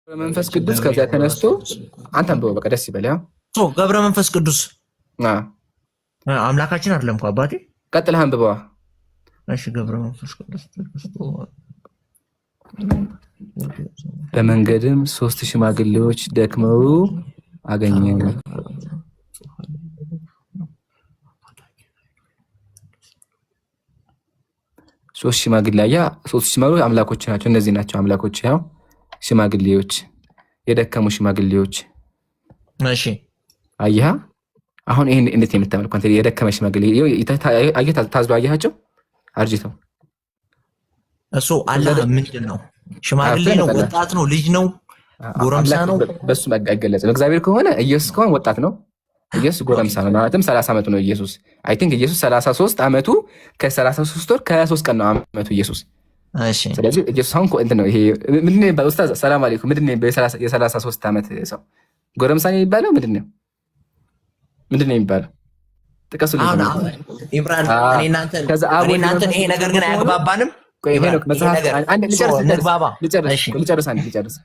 መንፈስ ቅዱስ ከዚያ ተነስቶ አንተ አንብበው በቃ ደስ ይበል። ገብረ መንፈስ ቅዱስ አምላካችን አይደለም እኮ አባቴ። ቀጥለህ አንብበዋ። እሺ ገብረ መንፈስ ቅዱስ በመንገድም 3 ሽማግሌዎች ደክመው አገኘ። 3 ሽማግሌ አያ 3 ሽማግሌዎች አምላኮች ናቸው። እነዚህ ናቸው አምላኮች። ያው ሽማግሌዎች የደከሙ ሽማግሌዎች። እሺ አያ አሁን ይሄን እንዴት የምታመልኩ አንተ? የደከመ ሽማግሌ አየህ፣ ታዝሎ አያቸው አርጅተው። እሱ አላህ ምንድን ነው? ሽማግሌ ነው? ወጣት ነው? ልጅ ነው? ጎረምሳ ነው? በሱ አይገለጽም። እግዚአብሔር ከሆነ ኢየሱስ ከሆነ ወጣት ነው። ኢየሱስ ጎረምሳ ነው። ማለትም 30 ዓመቱ ነው ኢየሱስ። አይ ቲንክ ኢየሱስ 33 ዓመቱ ከ33 ወር ከ23 ቀን ነው ዓመቱ ኢየሱስ። እሺ ስለዚህ ኢየሱስ አሁን እንትን ነው። ይሄ ምንድን ነው ኡስታዝ? ሰላም አለይኩም። ምንድን ነው የ33 ዓመት ሰው ጎረምሳ ነው የሚባለው? ምንድን ነው የሚባለው? ጥቀሱ። ኢምራን እኔ እናንተ ይሄ ነገር ግን አያግባባንም። ልጨርስ።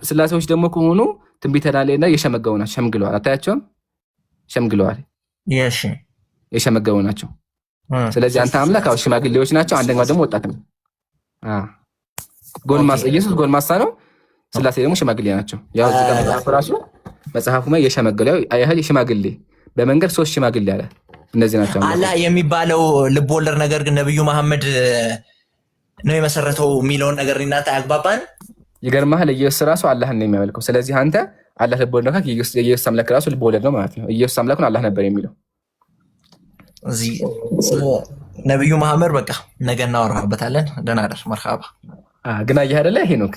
ስላሴዎች ደግሞ ከሆኑ ትንቢተ ዳንኤል ላይ የሸመገሉ ናቸው። ሸምግለዋል። አታያቸውም? ሸምግለዋል። የሸመገሉ ናቸው። ስለዚህ አንተ አምላክ ሽማግሌዎች ናቸው። አንደኛው ደግሞ ወጣት ነው። ኢየሱስ ጎልማሳ ነው። ስላሴ ደግሞ ሽማግሌ ናቸው። ያው ራሱ መጽሐፉ ላይ የሸመገሉ ያህል ሽማግሌ በመንገድ 3 ሽማግሌ አለ። እነዚህ ናቸው አላህ የሚባለው ልብ ወለድ ነገር ግን ነብዩ መሐመድ ነው የመሰረተው የሚለውን ነገር እናንተ አያግባባን። ይገርምሃል፣ ኢየሱስ ራሱ አላህን ነው የሚያመልከው። ስለዚህ አንተ አላህ ልብ ወለድ ነው። የኢየሱስ አምላክ ራሱ ልብ ወለድ ነው ማለት ነው። ኢየሱስ አምላኩን አላህ ነበር የሚለው እዚህ ነብዩ መሐመድ። በቃ ነገ እናወራበታለን። ደህና ደር መርሐባ። ግን አየህ አይደለ ሄኖክ፣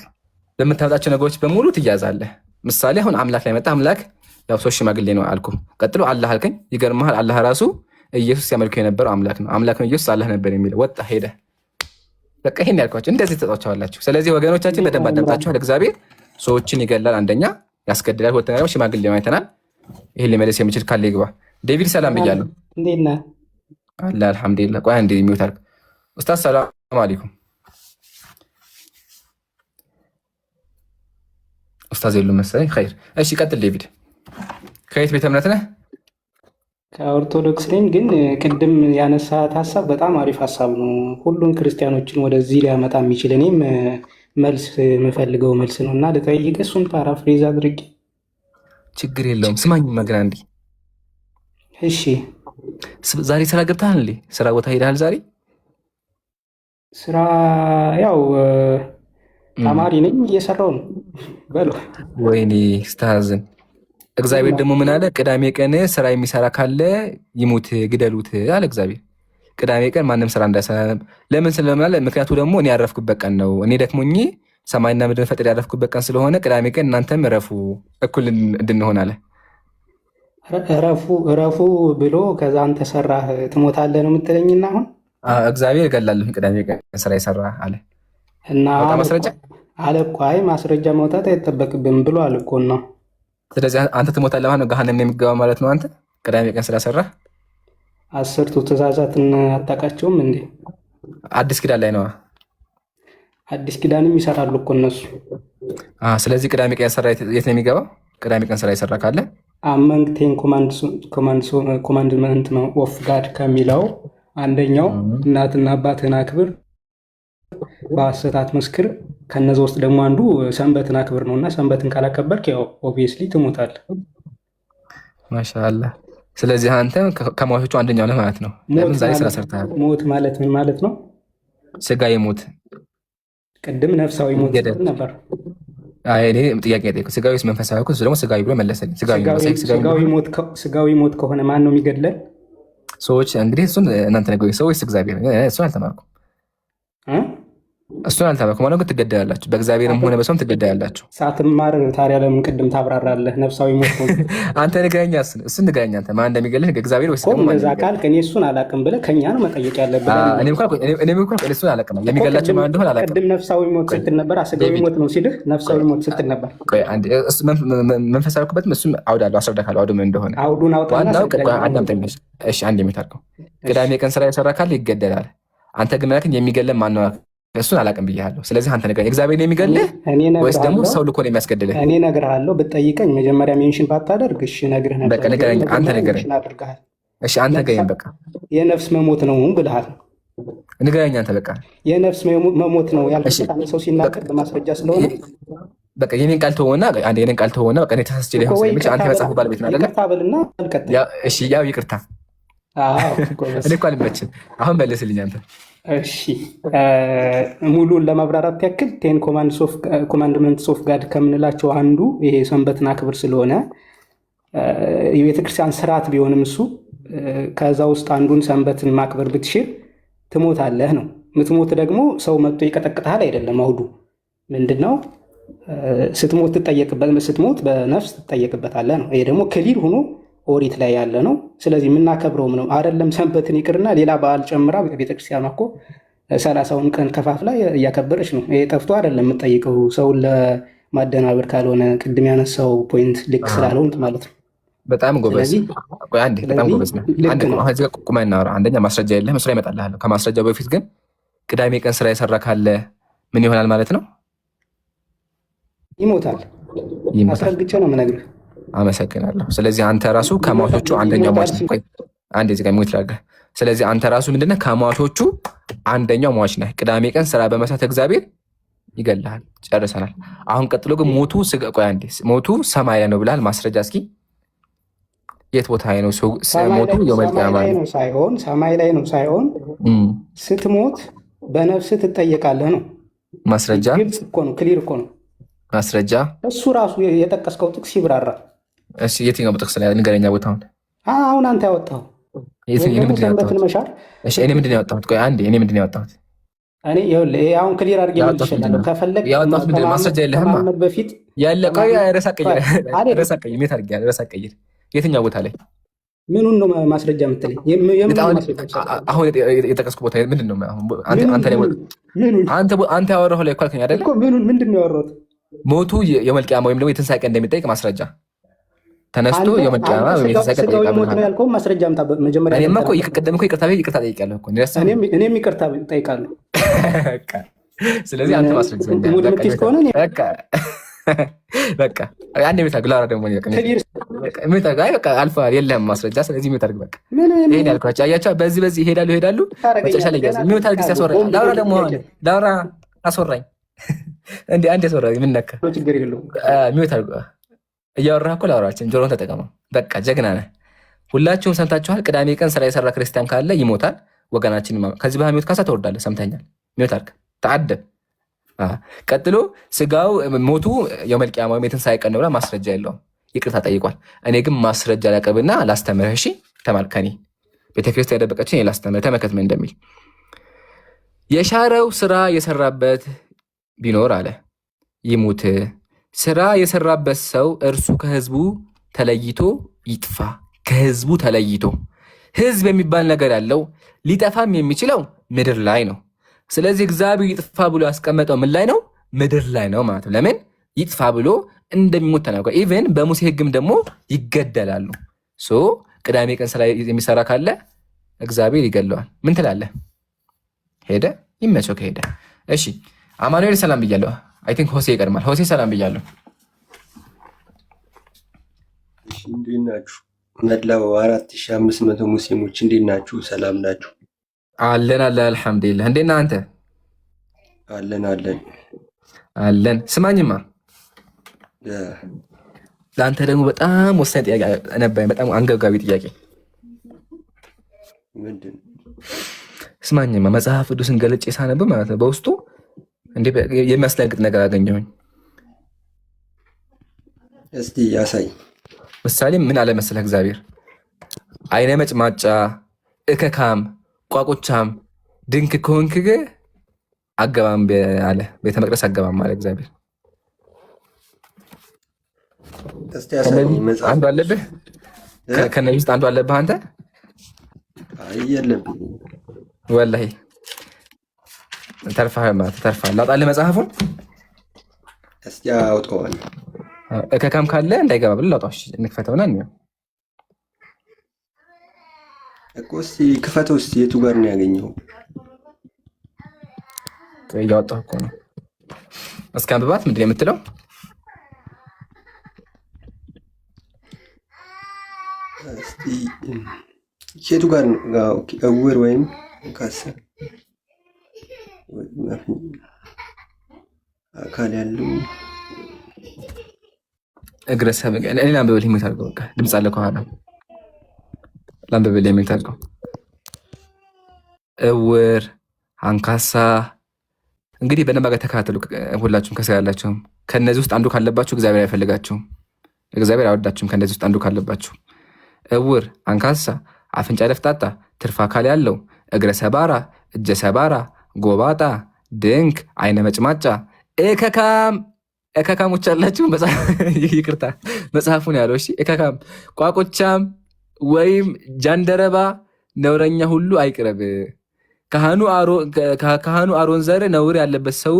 በምታመጣቸው ነገሮች በሙሉ ትያዛለህ። ምሳሌ አሁን አምላክ ላይ መጣ። አምላክ ያው 3 ሽማግሌ ነው አልኩ። ቀጥሎ አላህ አልከኝ። ይገርምሃል፣ አላህ ራሱ ኢየሱስ ሲያመልከው የነበረው አምላክ ነው። አምላክ ነው ኢየሱስ አላህ ነበር የሚለው። ወጣ ሄደ። በቃ ይሄን ያልኳቸው እንደዚህ ተጣጣቻላችሁ። ስለዚህ ወገኖቻችን በደንብ አዳምጣችኋል። እግዚአብሔር ሰዎችን ይገላል፣ አንደኛ ያስገድላል፣ ሁለተኛ ደግሞ ሽማግሌ አይተናል። ይሄን ሊመለስ የሚችል ካለ ይግባ። ዴቪድ ሰላም ብያለሁ። እንዴት ነህ? አለ አልሐምዱሊላህ። ቆይ አንዴ የሚውት አልክ። ኡስታዝ ሰላም አለይኩም። ኡስታዝ የሉም መሰለኝ። ኸይር እሺ፣ ቀጥል ዴቪድ። ከየት ቤተ እምነት ነህ? ከኦርቶዶክስ ነኝ። ግን ቅድም ያነሳት ሀሳብ በጣም አሪፍ ሀሳብ ነው። ሁሉም ክርስቲያኖችን ወደዚህ ሊያመጣ የሚችል እኔም መልስ የምፈልገው መልስ ነው እና ልጠይቅ፣ እሱን ፓራፍሬዝ አድርጌ። ችግር የለውም። ስማኝ መግና እንዲ። እሺ ዛሬ ስራ ገብተሃል እንዴ? ስራ ቦታ ሄደሃል ዛሬ? ስራ ያው ተማሪ ነኝ፣ እየሰራው ነው በለው። ወይኔ ስታዝን። እግዚአብሔር ደግሞ ምን አለ? ቅዳሜ ቀን ስራ የሚሰራ ካለ ይሙት ግደሉት አለ እግዚአብሔር። ቅዳሜ ቀን ማንም ስራ እንዳይሰራ። ለምን ስለማለ? ምክንያቱ ደግሞ እኔ ያረፍኩበት ቀን ነው። እኔ ደክሞኝ ሰማይና ምድርን ፈጥሬ ያረፍኩበት ቀን ስለሆነ ቅዳሜ ቀን እናንተም እረፉ፣ እኩል እንድንሆን አለ። እረፉ ብሎ ከዛ አንተ ሰራህ ትሞታለህ ነው የምትለኝና አሁን እግዚአብሔር እገላለሁ ቅዳሜ ቀን ስራ የሰራ አለ እና ማስረጃ አለ እኮ። አይ ማስረጃ ማውጣት አይጠበቅብም ብሎ አለ እኮ ነው። ስለዚህ አንተ ትሞታለህ ማለት ነው፣ ገሃነም የሚገባ ማለት ነው። አንተ ቅዳሜ ቀን ስለሰራህ 10ቱ ትእዛዛትን አታውቃቸውም እንዴ? አዲስ ኪዳን ላይ ነው። አዲስ ኪዳንም ይሰራሉ እኮ እነሱ። ስለዚህ ቅዳሜ ቀን ሰራ የት ነው የሚገባው? ቅዳሜ ቀን ስራ የሰራ ካለ አመንግ ቴን ኮማንድመንት ነው ኦፍ ጋድ ከሚለው አንደኛው እናትና አባትህን አክብር፣ በሐሰት አትመስክር። ከነዚ ውስጥ ደግሞ አንዱ ሰንበትን አክብር ነው እና ሰንበትን ካላከበርክ ያው ኦብቪየስሊ ትሞታለህ። ማሻአላህ። ስለዚህ አንተ ከሟቾቹ አንደኛው ነህ ማለት ነው። ለምን ዛሬ ስራ ሰርተሃል? ሞት ማለት ምን ማለት ነው? ስጋዊ ሞት። ቅድም ነፍሳዊ ሞት ነበር። እኔ ጥያቄ ጠየኩህ። ስጋዊ ወይስ መንፈሳዊ? እሱ ደግሞ ስጋዊ ብሎ መለሰልኝ። ስጋዊ ሞት ከሆነ ማን ነው የሚገድለን? ሰዎች እንግዲህ እሱን እናንተ ነገ ሰዎች እግዚአብሔር እሱን አልተማርኩም። እሱን አልተማርኩም ማለት ግን ትገደላላችሁ። በእግዚአብሔርም ሆነ በሰውም ትገደላላችሁ። ሳትማር ታዲያ ለምን ቅድም ታብራራለህ? ነፍሳዊ ሞት ነው አንተ ንገረኛ። እሱን ንገረኛ። አንተ ማን እንደሚገልህ እግዚአብሔር ወይስ ደግሞ እንደዛ ካልክ እኔ እሱን አላውቅም ብለህ ከኛ ነው መጠየቅ ያለብህ። እኔም እኮ እሱን አላውቅም። የሚገላቸው ማን እንደሆነ አላውቅም። ቅድም ነፍሳዊ ሞት ስትል ነበር፣ ስጋዊ ሞት ነው ሲልህ ነፍሳዊ ሞት ስትል ነበር። መንፈሳዊ ኩበትም እሱም አውዳለሁ፣ አስረዳካለሁ አውዱ ምን እንደሆነ። አውዱን አውጣና አዳምጠኝ። እሺ አንድ የሚታርከው ቅዳሜ ቀን ስራ የሰራ ካለ ይገደላል። አንተ ግን ማለት የሚገለን ማን ነው? እሱን አላውቅም ብያለሁ። ስለዚህ አንተ ንገረኝ፣ እግዚአብሔር ነው የሚገልህ ወይስ ደግሞ ሰው ልኮ ነው የሚያስገድልህ? እኔ እነግርሃለሁ። ብትጠይቀኝ መጀመሪያ ሜንሽን ባታደርግ እሺ እነግርህ ነበር። በቃ ንገረኝ፣ አንተ ንገረኝ። እሺ አንተ ንገረኝ። በቃ የነፍስ መሞት ነው ብልሃል። ንገረኝ አንተ። በቃ የነፍስ መሞት ነው ያልኩት አንድ ሰው ሲናገር በማስረጃ ስለሆነ በቃ የኔን ቃል ተወውና አንድ የኔን ቃል ተወውና በቃ እኔ ተሳስቼ ሊሆን ስለሚችል አንተ መጽሐፉ ባለቤት ነው አይደለ? ይቅርታ በልና አልቀጥል። እሺ ያው ይቅርታ። እኔ እኮ አልመችም። አሁን መልስልኝ አንተ። እሺ ሙሉን ለማብራራት ያክል 10 ኮማንድመንትስ ኦፍ ጋድ ከምንላቸው አንዱ ይሄ ሰንበትን አክብር ስለሆነ የቤተክርስቲያን ስርዓት ቢሆንም እሱ ከዛ ውስጥ አንዱን ሰንበትን ማክበር ብትሽር ትሞታለህ ነው። ምትሞት ደግሞ ሰው መጥቶ ይቀጠቅጥሃል አይደለም። አውዱ ምንድነው? ስትሞት በነፍስ ትጠየቅበታለህ ነው። ይሄ ደግሞ ክሊር ሆኖ ኦሪት ላይ ያለ ነው። ስለዚህ የምናከብረውም ነው አይደለም። ሰንበትን ይቅርና ሌላ በዓል ጨምራ ቤተክርስቲያኗ እኮ 30ውን ቀን ከፋፍላ እያከበረች ነው። ይሄ ጠፍቶ አይደለም የምጠይቀው ሰውን ለማደናበር ካልሆነ ቅድም ያነሳው ፖይንት ልክ ስላልሆንት ማለት ነው። በጣም ጎበዝ። በጣም ጎበዝ ነው። ቁመህ እናውራ። አንደኛ ማስረጃ የለህም፣ እሱ ላይ እመጣልሃለሁ። ከማስረጃው በፊት ግን ቅዳሜ ቀን ስራ የሰራ ካለ ምን ይሆናል ማለት ነው? ይሞታል። አስረግጬ ነው የምነግርህ። አመሰግናለሁ። ስለዚህ አንተ ራሱ ከሟቾቹ አንደኛው ሟች ነህ። አንድ ዚህ ጋር ሞት ላድርግህ። ስለዚህ አንተ ራሱ ምንድነህ? ከሟቾቹ አንደኛው ሟች ነህ። ቅዳሜ ቀን ስራ በመስራት እግዚአብሔር ይገልሃል። ጨርሰናል። አሁን ቀጥሎ ግን ሞቱ ሰማይ ላይ ነው ብለሃል። ማስረጃ እስኪ የት ቦታ ላይ ነው ሞቱ? ሰማይ ላይ ነው ሳይሆን ስትሞት በነፍስ ትጠየቃለህ ነው። ማስረጃ ግልጽ እኮ ነው፣ ክሊር እኮ ነው። ማስረጃ እሱ ራሱ የጠቀስከው ጥቅስ ይብራራ። እሺ የትኛው ጥቅስ ላይ ንገረኛ ቦታውን። አሁን አንተ ያወጣው ሰንበትን መሻር። እሺ እኔ ምንድን ነው ያወጣሁት? ቆይ አንዴ እኔ ምንድን ነው ያወጣሁት? እኔ አሁን ክሊር አድርጌ ልልሻለሁ። ከፈለግ ያወጣሁት ምንድን ነው? ማስረጃ የለህም በፊት ያለ ቆይ ረሳ ቀይር። የትኛው ቦታ ላይ ምኑን ነው ማስረጃ የምትለኝ? አሁን የጠቀስኩ ቦታ ምንድን ነው? አንተ ያወራሁ ላይ እኮ አልከኝ አይደለ? ምንድን ነው ያወራሁት? ሞቱ የመልቂያማ ወይም ደግሞ የትንሣኤ ቀን እንደሚጠይቅ ማስረጃ ተነስቶ የመልቂያማ ወይም የትንሣኤ ቀን ጠይቃለሁ። ማስረጃ አምጣ መጀመሪያ። እኔማ እኮ ቅድም እኮ ይቅርታ ጠይቄያለሁ እኮ። እኔም ይቅርታ ጠይቃለሁ። ስለዚህ አንተ ማስረጃ በቃ አንድ ቤት አግላራ ደግሞ አልፈዋል። የለም ማስረጃ። ስለዚህ ሚወት አድርግ። በቃ ይሄን ያልኳቸው አያቸው። በዚህ ይሄዳሉ። መጨረሻ ላይ ያዝ። ሚወት አድርግ። ሲያስወራኝ ላውራ ደግሞ ላውራ አስወራኝ። አንድ ያስወራኝ ምን ነካ? ሚወት አድርግ። እያወራህ እኮ ላውራችን ጆሮን ተጠቀመው። በቃ ጀግና ነህ። ሁላችሁም ሰምታችኋል። ቅዳሜ ቀን ስራ የሰራ ክርስቲያን ካለ ይሞታል። ወገናችን ከዚህ በኋላ ሚወት ካሳ ትወርዳለህ። ሰምተኛል። ሚወት አድርግ። ተአደብ። ቀጥሎ ስጋው ሞቱ የመልቂያማ ወይም የትንሣኤ ቀን ነው ብላ ማስረጃ የለውም። ይቅርታ ጠይቋል። እኔ ግን ማስረጃ ላቀርብና ላስተምርህ። እሺ ተማር ከኔ። ቤተክርስቲያን ያደበቀችን ላስተምርህ። ተመከት ምን እንደሚል። የሻረው ስራ የሰራበት ቢኖር አለ ይሙት። ስራ የሰራበት ሰው እርሱ ከህዝቡ ተለይቶ ይጥፋ። ከህዝቡ ተለይቶ። ህዝብ የሚባል ነገር ያለው ሊጠፋም የሚችለው ምድር ላይ ነው። ስለዚህ እግዚአብሔር ይጥፋ ብሎ ያስቀመጠው ምን ላይ ነው? ምድር ላይ ነው ማለት ነው። ለምን ይጥፋ ብሎ እንደሚሞት ተናግሯል። ኢቨን በሙሴ ህግም ደግሞ ይገደላሉ። ቅዳሜ ቀን ስራ የሚሰራ ካለ እግዚአብሔር ይገለዋል። ምን ትላለህ? ሄደ ይመቸው ከሄደ። እሺ አማኑኤል ሰላም ብያለሁ። አይ ቲንክ ሆሴ ይቀድማል። ሆሴ ሰላም ብያለሁ። እንዴት ናችሁ? መላው 4500 ሙስሊሞች እንዴት ናችሁ? ሰላም ናችሁ? አለን አልሐምዱሊላህ። እንዴት ነህ አንተ? አለን። ስማኝማ ለአንተ ደግሞ በጣም ወሳኝ ጥያቄ ነበረኝ። በጣም አንገብጋቢ ጥያቄ። ምንድን? ስማኝማ መጽሐፍ ቅዱስን ገልጬ ሳነብ ማለት ነው በውስጡ የሚያስደነግጥ ነገር አገኘሁኝ። እስቲ ያሳይ። ምሳሌ ምን አለ መሰለህ? እግዚአብሔር አይነ መጭማጫ እከካም ቋቁቻም ድንክ ከሆንክ አገባም አለ። ቤተ መቅደስ አገባም አለ እግዚአብሔር። አንዱ አለብህ፣ ከነዚህ ውስጥ አንዱ አለብህ አንተ። የለብኝ ወላሂ ተርፋለህ። ላውጣልህ መጽሐፉን። እስቲ አውጣዋለሁ። እከካም ካለ እንዳይገባ ብለህ ላውጣው። እንክፈተውና እንየው እኮ። እስቲ ክፈተው። እስቲ የቱ ጋር ነው ያገኘው? እያወጣሁ እኮ ነው። እስኪ አንብባት። ምንድን ነው የምትለው? ኬቱ ጋር ነው እውር ወይም ካሳ አካል ያለው እግረ ሰብእ እኔ ላንብብልህ የሚል ታድርገው። በቃ ድምፅ አለ ከኋላ ላንብብልህ የሚል ታድርገው። እውር፣ አንካሳ። እንግዲህ በደንብ ጋር ተከታተሉ ሁላችሁም ከስራ ያላችሁም። ከእነዚህ ውስጥ አንዱ ካለባችሁ እግዚአብሔር አይፈልጋችሁም፣ እግዚአብሔር አይወዳችሁም። ከእነዚህ ውስጥ አንዱ ካለባችሁ እውር፣ አንካሳ፣ አፍንጫ ደፍጣጣ፣ ትርፍ አካል ያለው፣ እግረ ሰባራ፣ እጀ ሰባራ፣ ጎባጣ፣ ድንክ፣ አይነ መጭማጫ፣ እከካም። እከካሞች አላችሁ። ይቅርታ መጽሐፉን ያለው እሺ። እከካም፣ ቋቁቻም ወይም ጃንደረባ ነውረኛ ሁሉ አይቅረብ። ካህኑ አሮን ዘር ነውር ያለበት ሰው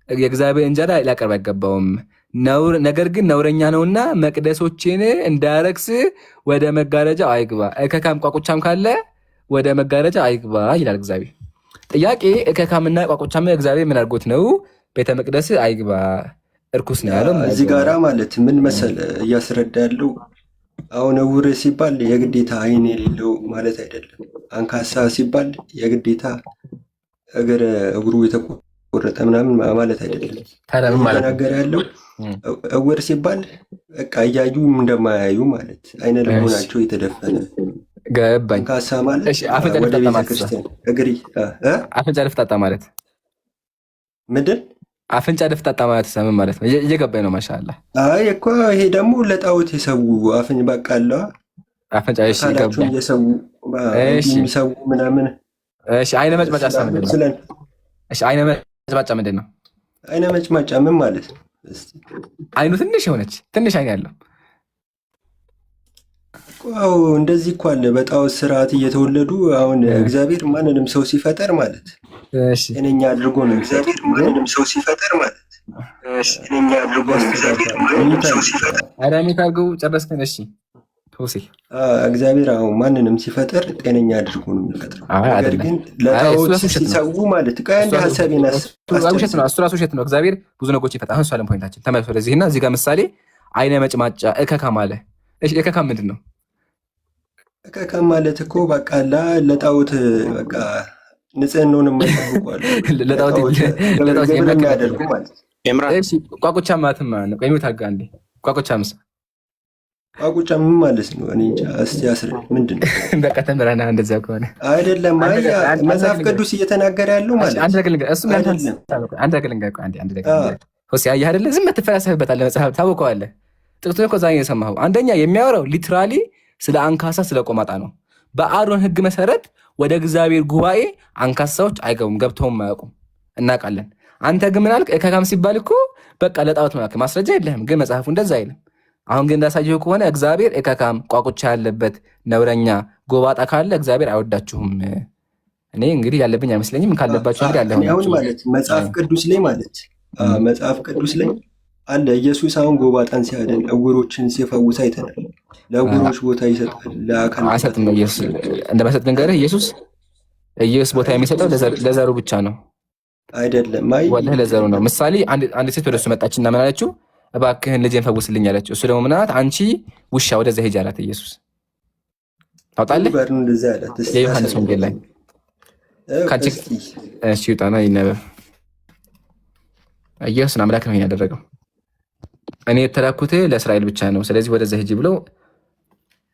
የእግዚአብሔር እንጀራ ሊያቀርብ አይገባውም። ነገር ግን ነውረኛ ነውና መቅደሶችን እንዳያረክስ ወደ መጋረጃ አይግባ። እከካም ቋቁቻም ካለ ወደ መጋረጃ አይግባ ይላል እግዚአብሔር። ጥያቄ እከካምና ቋቁቻም እግዚአብሔር ምን አድርጎት ነው ቤተ መቅደስ አይግባ እርኩስ ነው ያለው? እዚህ ጋራ ማለት ምን መሰል እያስረዳ ያለው አሁን እውር ሲባል የግዴታ አይን የሌለው ማለት አይደለም። አንካሳ ሲባል የግዴታ እግሩ የተቆረጠ ምናምን ማለት አይደለም። ተናገር ያለው እውር ሲባል በቃ እያዩ እንደማያዩ ማለት አይነ ልቦናቸው የተደፈነ ገባኝ። አንካሳ ማለት ወደ ቤተክርስቲያን አፍንጫ ደፍጣጣ ማለት ምንድን አፍንጫ ደፍጣጣ ማለት ሰምን ማለት ነው። እየገባኝ ነው። ማሻአላ። አይ እኮ ይሄ ደግሞ ለጣዖት የሰው አፍኝ በቃ አለዋ አፍንጫ እሺ፣ ገባኝ። የሚሰው ምናምን። እሺ፣ አይነ መጭማጫ ምንድን ነው? እሺ፣ አይነ መጭማጫ ምንድን ነው? አይነ መጭማጫ ምን ማለት ነው? አይኑ ትንሽ የሆነች ትንሽ አይን ያለው አዎ፣ እንደዚህ እኮ አለ በጣዖት ስርዓት እየተወለዱ። አሁን እግዚአብሔር ማንንም ሰው ሲፈጠር ማለት ጤነኛ አድርጎ ነው። እግዚአብሔር ማንንም ሰው ሲፈጠር ማለት ጤነኛ አድርጎ ነው። አዳሚት አድርገው ጨረስከን? እሺ ቶሲ እግዚአብሔር አሁን ማንንም ሲፈጠር ጤነኛ አድርጎ ነው የሚፈጥረው። ነገር ግን ለጣዖት ሲሰው ማለት ከአንድ ሀሳቤን ውሸት ነው። እሱ ራሱ ውሸት ነው። እግዚአብሔር ብዙ ነገሮች ይፈጥራል። እሱ አለም ፖይንታችን ተመልሶ ወደዚህና እዚህ ጋር ምሳሌ አይነ መጭማጫ እከካም አለ። እሺ እከካም ምንድን ነው? እከካም ማለት እኮ በቃ ለጣዖት በቃ ንጽህናውን የማይጠብቋል ለጣዖት የሚያደርጉ ማለት ነው። ቋቁቻ ማለትም ነው። ቀኙ ታጋ እንዴ ቋቁቻ ምሳ ቋቁቻ ምን ማለት ነው? እኔ እንጃ። እስቲ አስረድ። ምንድን ነው? በቃ ተምረና እንደዛ ከሆነ አይደለም። መጽሐፍ ቅዱስ እየተናገረ ያለው ማለት አንድ ነገር ልንገርህ። እሱም አንድ ነገር ልንገርህ። አንድ ነገር ሆሴ አየህ አይደለ? ዝም ትፈላሰፍበታለህ። መጽሐፍ ታውቀዋለህ። ጥቅቱን እኮ ዛሬ የሰማኸው። አንደኛ የሚያወራው ሊትራሊ ስለ አንካሳ ስለ ቆማጣ ነው። በአሮን ሕግ መሰረት ወደ እግዚአብሔር ጉባኤ አንካሳዎች አይገቡም፣ ገብተውም አያውቁም። እናውቃለን። አንተ ግን ምን አልክ? እከካም ሲባል እኮ በቃ ለጣዖት ማለት ማስረጃ የለህም፣ ግን መጽሐፉ እንደዛ አይልም። አሁን ግን እንዳሳየው ከሆነ እግዚአብሔር እከካም፣ ቋቁቻ ያለበት ነውረኛ፣ ጎባጣ ካለ እግዚአብሔር አይወዳችሁም። እኔ እንግዲህ ያለብኝ አይመስለኝም። ካለባችሁ እንግዲህ ያለሁ ማለት መጽሐፍ ቅዱስ ላይ ማለት መጽሐፍ ቅዱስ ላይ አለ። ኢየሱስ አሁን ጎባጣን ሲያድን እውሮችን ሲፈውስ አይተናል። ለእውሮች ቦታ ይሰጣል፣ ለአካል አይሰጥም። ኢየሱስ እንደማይሰጥ ልንገርህ። ኢየሱስ ቦታ የሚሰጠው ለዘሩ ብቻ ነው አይደለም። ወላሂ ለዘሩ ነው። ምሳሌ አንድ ሴት ወደ እሱ መጣችና ምን አለችው? እባክህን ልጄን ፈውስልኝ አለችው። እሱ ደግሞ ምን አላት? አንቺ ውሻ ወደዛ ሂጂ አላት ኢየሱስ። ታውጣለህ? የዮሐንስ ወንጌል ላይ እሺ፣ ይውጣና ይነበብ። ኢየሱስን አምላክ ነው ያደረገው። እኔ የተላኩት ለእስራኤል ብቻ ነው፣ ስለዚህ ወደዛ ሂጂ ብለው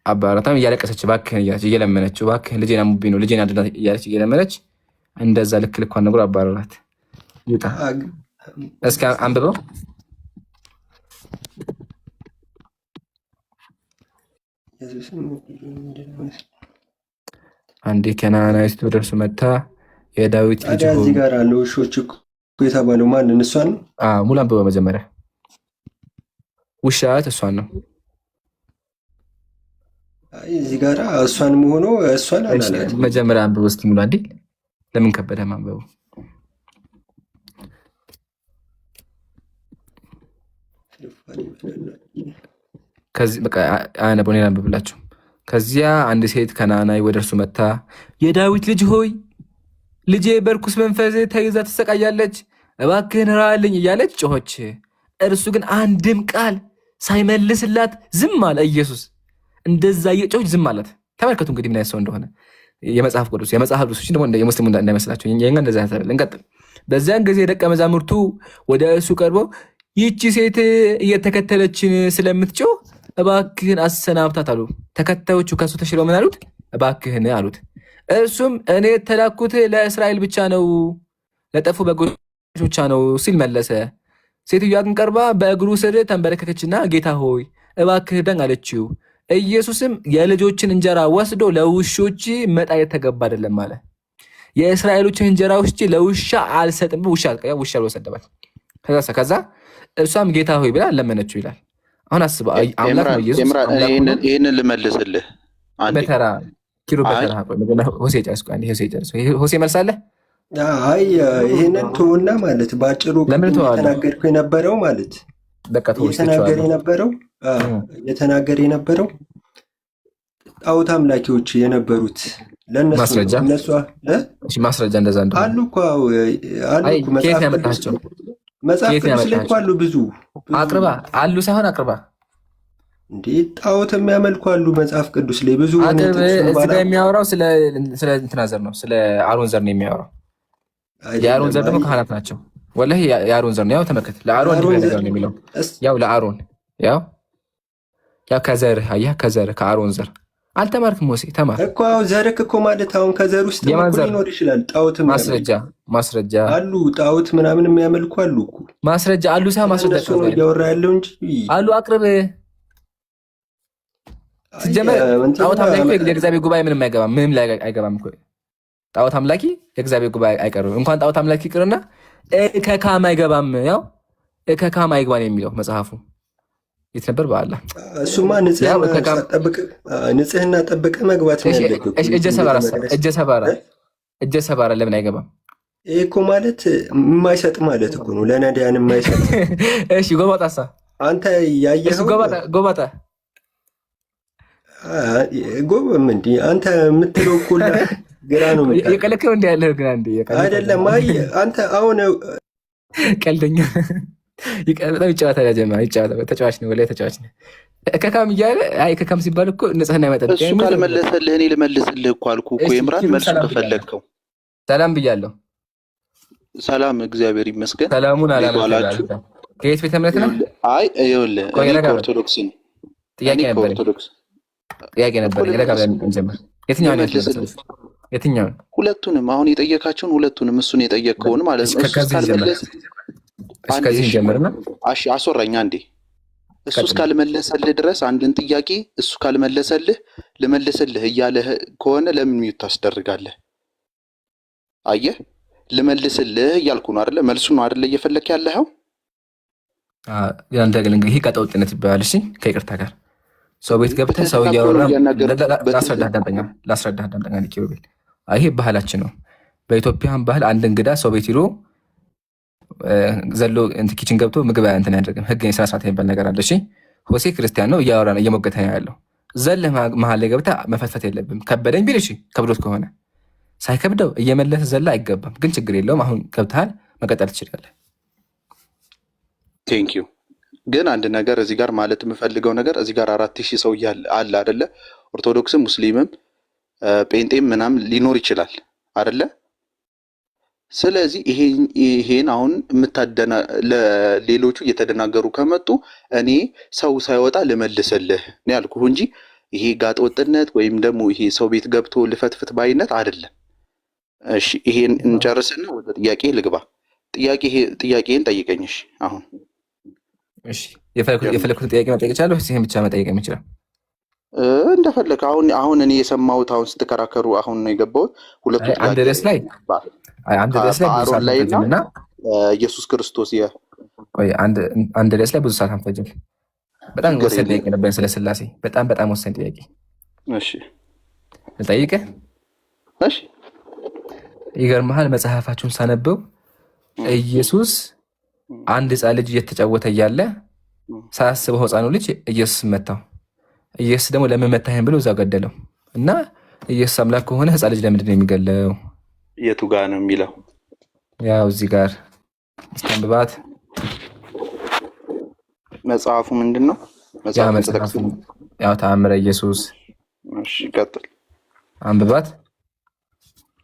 አባራታም እያለቀሰች እባክህን እያለች እየለመነችው እባክህን ልጄን አሙብኝ ነው ልጄን አድናት እያለች እየለመነች እንደዛ ልክ ልኳን ነግሮ አባረራት። ይውጣ። እስኪ አንብበው። አንዴ ከነዓናዊት ወደ እርሱ መጥታ የዳዊት ልጅ ሆይ እዚህ ጋር አለ ውሾች እኮ የተባለው ማንን? እሷን ነው። ሙሉ አንብበው መጀመሪያ። ውሻት እሷን ነው። እዚህ ጋር እሷን መሆኑ እሷን አላላት። መጀመሪያ አንብበው እስኪ ሙሉ አንዴ። ለምን ከበደ ማንበቡ? ከዚህ በቃ አነበው ነው አንብብላችሁ። ከዚያ አንድ ሴት ከነዓናዊ ወደ እርሱ መጥታ የዳዊት ልጅ ሆይ ልጄ በርኩስ መንፈስ ተይዛ ትሰቃያለች፣ እባክህን ራልኝ እያለች ጮኸች። እርሱ ግን አንድም ቃል ሳይመልስላት ዝም አለ። ኢየሱስ እንደዛ እየጮኸች ዝም አላት። ተመልከቱ እንግዲህ ምን ያሰው እንደሆነ የመጽሐፍ ቅዱስ ደግሞ የሙስሊሙ እንዳይመስላቸው የኛ እንደዛ ያሳለ። እንቀጥል። በዚያን ጊዜ ደቀ መዛሙርቱ ወደ እርሱ ቀርበው ይቺ ሴት እየተከተለችን ስለምትጮህ እባክህን አሰናብታት አሉ። ተከታዮቹ ከሱ ተሽለው ምን አሉት? እባክህን አሉት። እርሱም እኔ የተላኩት ለእስራኤል ብቻ ነው፣ ለጠፉ በጎች ብቻ ነው ሲል መለሰ። ሴትዮዋ ግን ቀርባ በእግሩ ስር ተንበረከከችና ጌታ ሆይ እባክህ ዳኝ አለችው። ኢየሱስም የልጆችን እንጀራ ወስዶ ለውሾች መጣል የተገባ አይደለም አለ። የእስራኤሎችን እንጀራ ውስጥ ለውሻ አልሰጥም። ውሻ አልወሰደባት። ከዛ እርሷም ጌታ ሆይ ብላ ለመነችው ይላል። አሁን አስበ አምላክ ነው ኢየሱስ። ይህንን ልመልስልህ በተራ ኪሎ በተራ ሆሴ መልሳለህ። አይ ይህንን ትውና ማለት በአጭሩ የተናገርኩ የነበረው ማለት የተናገረ የነበረው ጣዖት አምላኪዎች የነበሩት ለነሱ ማስረጃ እንደዛ አሉ እኮ መጽሐፍ ቅዱስ ላይ እኮ አሉ። ብዙ አቅርባ አሉ ሳይሆን አቅርባ እንዴ ጣዖት የሚያመልኩ አሉ መጽሐፍ ቅዱስ ላይ ብዙ። የሚያወራው ስለ እንትና ዘር ነው፣ ስለ አሮን ዘር ነው የሚያወራው። የአሮን ዘር ደግሞ ካህናት ናቸው። ወላሂ የአሮን ዘር ነው። ያው ተመልከት፣ ለአሮን ነገር ነው የሚለው። ያው ለአሮን ያው ከዘርህ አየህ፣ ከዘርህ ከአሮን ዘር አልተማርክም? ሞሴ ተማር እኮ። አዎ ዘርክ እኮ ማለት አሁን ከዘር ውስጥ ሊኖር ይችላል። ጣዖት ማስረጃ አሉ፣ ጣዖት ምናምን የሚያመልኩ አሉ እኮ ማስረጃ አሉ። ማስረጃ እያወራ ያለው እንጂ አሉ። አቅርብ። ሲጀመር ጣዖት አምላኪ የእግዚአብሔር ጉባኤ ምንም አይገባም፣ ምንም ላይ አይገባም እኮ ጣዖት አምላኪ የእግዚአብሔር ጉባኤ አይቀርብም። እንኳን ጣዖት አምላኪ ይቅርና ከካም አይገባም። ያው ከካም አይግባን የሚለው መጽሐፉ የት ነበር? በአላህ እሱማ ንጽህና ጠብቀ መግባት ነው ያለብህ። እጀ ሰባራ ለምን አይገባም? ይሄ እኮ ማለት የማይሰጥ ማለት እኮ ነው፣ ለነዳያን የማይሰጥ። እሺ ጎባጣሳ አንተ ያየኸው ጎባጣ ጎበም እንዲ አንተ የምትለው እኮ ግራ ነው የቀለከው እንዲ ያለህ ግን አንዴ አይደለም። አይ አንተ አሁን ቀልደኛ በጣም ይጫወታል። ያጀማ ይጫወታል። ተጫዋች ነው ወላሂ ተጫዋች ነው። ከካም እያለ አይ ከካም ሲባል እኮ ንጽህና ይመጣል። እሱ ካልመለሰልህ እኔ ልመልስልህ እኮ አልኩህ እኮ የምራን መልሱ ከፈለግከው። ሰላም ብያለሁ። ሰላም እግዚአብሔር ይመስገን። ሰላሙን አላላችሁ። ከየት ቤተ እምነት ነው? አይ ይኸውልህ ኦርቶዶክስ ነው። ጥያቄ ነበር የረጋ ብለን እንጀምር። የትኛው ነው የትኛው? ሁለቱንም አሁን የጠየካቸውን ሁለቱንም እሱን የጠየቅከውን ማለት ነው። እስከዚህ ጀምርና እሺ አስወራኛ እንዴ። እሱ እስካልመለሰልህ ድረስ አንድን ጥያቄ እሱ ካልመለሰልህ ልመልስልህ እያለህ ከሆነ ለምን ሚዩት ታስደርጋለህ? አየህ ልመልስልህ እያልኩ ነው አይደለ? መልሱን ነው አይደለ እየፈለክ ያለኸው? ያንተ ግን ይሄ ቀጣውጥነት ይባላል። እሺ ከይቅርታ ጋር ሰው ቤት ገብተህ ሰው እያወራ ላስረዳህ አዳምጠኛ ኪሩቤል። ይሄ ባህላችን ነው። በኢትዮጵያን ባህል አንድ እንግዳ ሰው ቤት ሄዶ ዘሎ ኪችን ገብቶ ምግብ እንትን አያደርግም። ህግ የስነ ስርዓት የሚባል ነገር አለ። እሺ ሆሴ ክርስቲያን ነው፣ እያወራ ነው፣ እየሞገተ ነው ያለው። ዘለህ መሀል ላይ ገብተህ መፈትፈት የለብም። ከበደኝ ቢል እሺ፣ ከብዶት ከሆነ ሳይከብደው እየመለሰ ዘላ አይገባም። ግን ችግር የለውም። አሁን ገብተሃል፣ መቀጠል ትችላለህ። ቴንክ ዩ። ግን አንድ ነገር እዚህ ጋር ማለት የምፈልገው ነገር እዚህ ጋር 4000 ሰው አለ አይደለ? ኦርቶዶክስም ሙስሊምም ጴንጤም ምናምን ሊኖር ይችላል አይደለ? ስለዚህ ይሄን አሁን ለሌሎቹ እየተደናገሩ ከመጡ እኔ ሰው ሳይወጣ ልመልስልህ ነው ያልኩህ እንጂ ይሄ ጋጥ ወጥነት ወይም ደግሞ ይሄ ሰው ቤት ገብቶ ልፈትፍት ባይነት አይደለም። እሺ ይሄን እንጨርስና ወደ ጥያቄ ልግባ። ጥያቄን ጠይቀኝሽ አሁን። እሺ የፈለኩትን ጥያቄ መጠየቅ እችላለሁ? ይሄን ብቻ መጠየቅ የምችለው እንደፈለክ። አሁን እኔ የሰማሁት አሁን ስትከራከሩ አሁን ነው የገባሁት። ሁለቱ አንድ ርዕስ ላይ በአሮን ላይ እና ኢየሱስ ክርስቶስ አንድ ርዕስ ላይ ብዙ ሰዓት አንፈጅም። በጣም ወሳኝ ጥያቄ ነበር ስለ ስላሴ። በጣም ወሳኝ ጥያቄ። እሺ ልጠይቅህ? እሺ ይገርምሃል፣ መጽሐፋችሁን ሳነበው ኢየሱስ አንድ ሕፃን ልጅ እየተጫወተ እያለ ሳያስበው ሕፃኑ ልጅ ኢየሱስ መታው። ኢየሱስ ደግሞ ለምን መታኸኝ ብሎ እዛው ገደለው። እና ኢየሱስ አምላክ ከሆነ ሕፃን ልጅ ለምንድን ነው የሚገለው? የቱ ጋር ነው የሚለው? ያው እዚህ ጋር አንብባት። መጽሐፉ ምንድን ነው? መጽሐፉ ያው ተአምረ ኢየሱስ። እሺ ቀጥል። አንብባት።